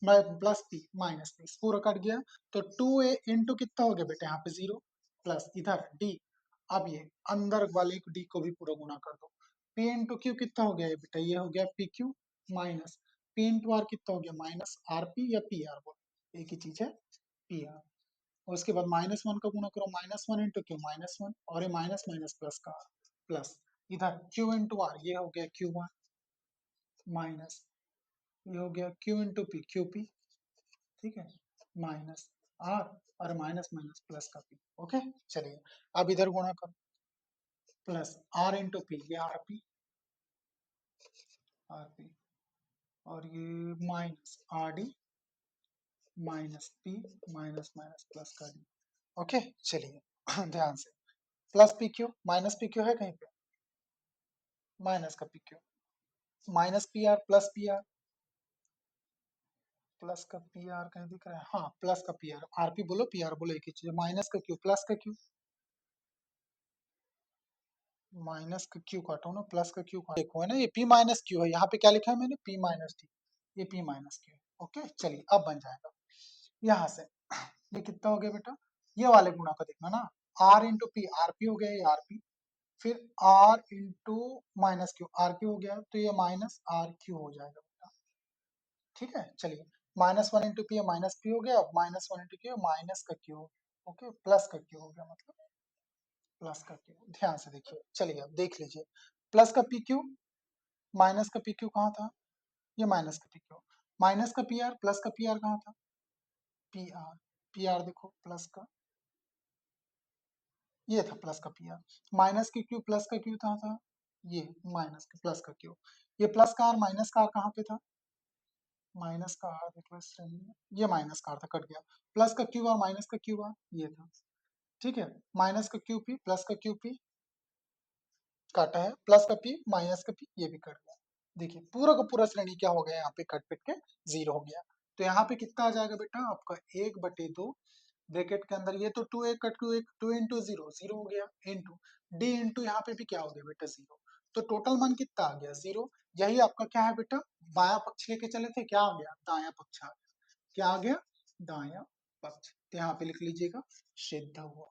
plus p minus p, पूरा कट गया, तो टू ए इंटू कितना हो गया बेटा यहाँ पे जीरो, प्लस इधर डी, अब ये अंदर वाले डी को भी पूरा गुणा कर दो, पी इंटू क्यू कितना हो गया ये बेटा, ये हो गया p q minus p into r कितना हो गया माइनस आर पी या पी आर, बोल एक ही चीज है पी आर। और उसके बाद माइनस वन का गुणा करो, minus one into Q minus one, और ये माइनस माइनस प्लस का प्लस, इधर क्यू इंटू आर ये हो गया क्यू वन माइनस, ये हो गया Q into P Q P, ठीक है, माइनस आर, और माइनस माइनस प्लस का पी, ओके। चलिए अब इधर गुणा करो, प्लस आर इंटू पी, ये आर पी, और ये minus R D minus P minus minus plus का डी, ओके। चलिए ध्यान से, plus P q minus P Q है कहीं पे, माइनस का P q, minus P R plus P R, plus का पी आर कहीं दिख रहा है, हाँ प्लस का पी आर, आर पी बोलो पी आर बोलो एक ही चीज, माइनस का क्यू प्लस का क्यू, माइनस का क्यू काटो ना, प्लस का क्यू काटो, देखो है ना ये p माइनस क्यू है, यहाँ पे क्या लिखा है मैंने p माइनस टी, ये p माइनस क्यू है, ओके। चलिए अब बन जाएगा यहाँ से, ये कितना हो गया बेटा, ये वाले गुणा का देखना ना, r into p, r p हो गया ये आर पी, फिर r into minus q, r q हो गया, तो ये माइनस आर क्यू हो जाएगा बेटा, ठीक है। चलिए minus one into P minus P हो गया, अब minus one into Q minus का क्यू हो गया, ओके, प्लस का क्यू हो गया, मतलब प्लस का क्यू, ध्यान से देखिए, चलिए अब देख लीजिए, प्लस का पी क्यू माइनस का पी क्यू कहाँ था, ये माइनस का पी क्यू, माइनस का पी आर प्लस का पी आर कहाँ था, पी आर, पी आर देखो प्लस का, ये था प्लस का पी आर, माइनस के क्यू प्लस का क्यू कहाँ था, ये माइनस का प्लस का क्यू, ये प्लस का आर माइनस का आर कहाँ पे था, माइनस का आर देखो इस श्रेणी में, ये माइनस का आर था कट गया, प्लस का क्यू आर माइनस का क्यू आर ये था, ठीक है, माइनस का क्यू पी प्लस का क्यू पी काटा है, प्लस का पी माइनस का पी ये भी कट गया, देखिए पूरा का पूरा श्रेणी क्या हो गया यहाँ पे कट पिट के जीरो हो गया। तो यहाँ पे कितना आ जाएगा बेटा आपका एक बटे दो, ब्रैकेट के अंदर ये तो टू एक कट टू एक, टू इंटू जीरो जीरो हो गया, इंटू डी इंटू यहाँ पे भी क्या हो गया बेटा जीरो, तो टोटल मान कितना आ गया जीरो। यही आपका क्या है बेटा, बाया पक्ष लेके चले थे, क्या आ गया दाया पक्ष आ गया, क्या आ गया दाया पक्ष, तो यहाँ पे लिख लीजिएगा सिद्ध हुआ,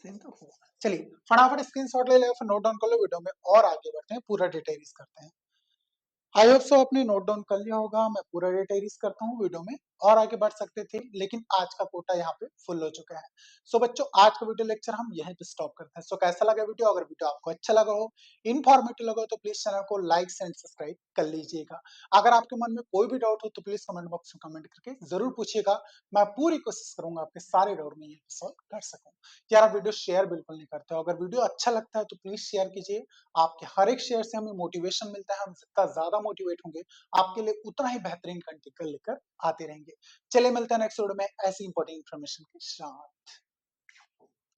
सिद्ध हुआ। चलिए फटाफट स्क्रीनशॉट ले ले, फिर नोट डाउन कर लो, वीडियो में और आगे बढ़ते हैं, पूरा डिटेल्स करते हैं। आई होप सो आपने नोट डाउन कर लिया होगा, मैं पूरा डिटेल्स करता हूँ वीडियो में, और आगे बढ़ सकते थे, लेकिन आज का कोटा यहाँ पे फुल हो चुका है। सो बच्चों, आज का वीडियो लेक्चर हम यहीं पे स्टॉप करते हैं। सो कैसा लगा वीडियो? अगर वीडियो आपको अच्छा लगा हो, इन्फॉर्मेटिव लगा हो, तो प्लीज चैनल को लाइक एंड सब्सक्राइब कर लीजिएगा। अगर आपके मन में कोई भी डाउट हो तो प्लीज कमेंट बॉक्स में कमेंट करके जरूर पूछिएगा। मैं पूरी कोशिश करूंगा आपके सारे डाउट में ये सॉल्व कर सकूं। यार, आप वीडियो शेयर बिल्कुल नहीं करते हो। अगर वीडियो अच्छा लगता है तो प्लीज शेयर कीजिए। आपके हर एक शेयर से हमें मोटिवेशन मिलता है। हम जितना ज्यादा मोटिवेट होंगे, आपके लिए उतना ही बेहतरीन कंटेंट लेकर आते रहेंगे। चलिए मिलते हैं नेक्स्ट वीडियो में ऐसी इंपॉर्टेंट इन्फॉर्मेशन के साथ।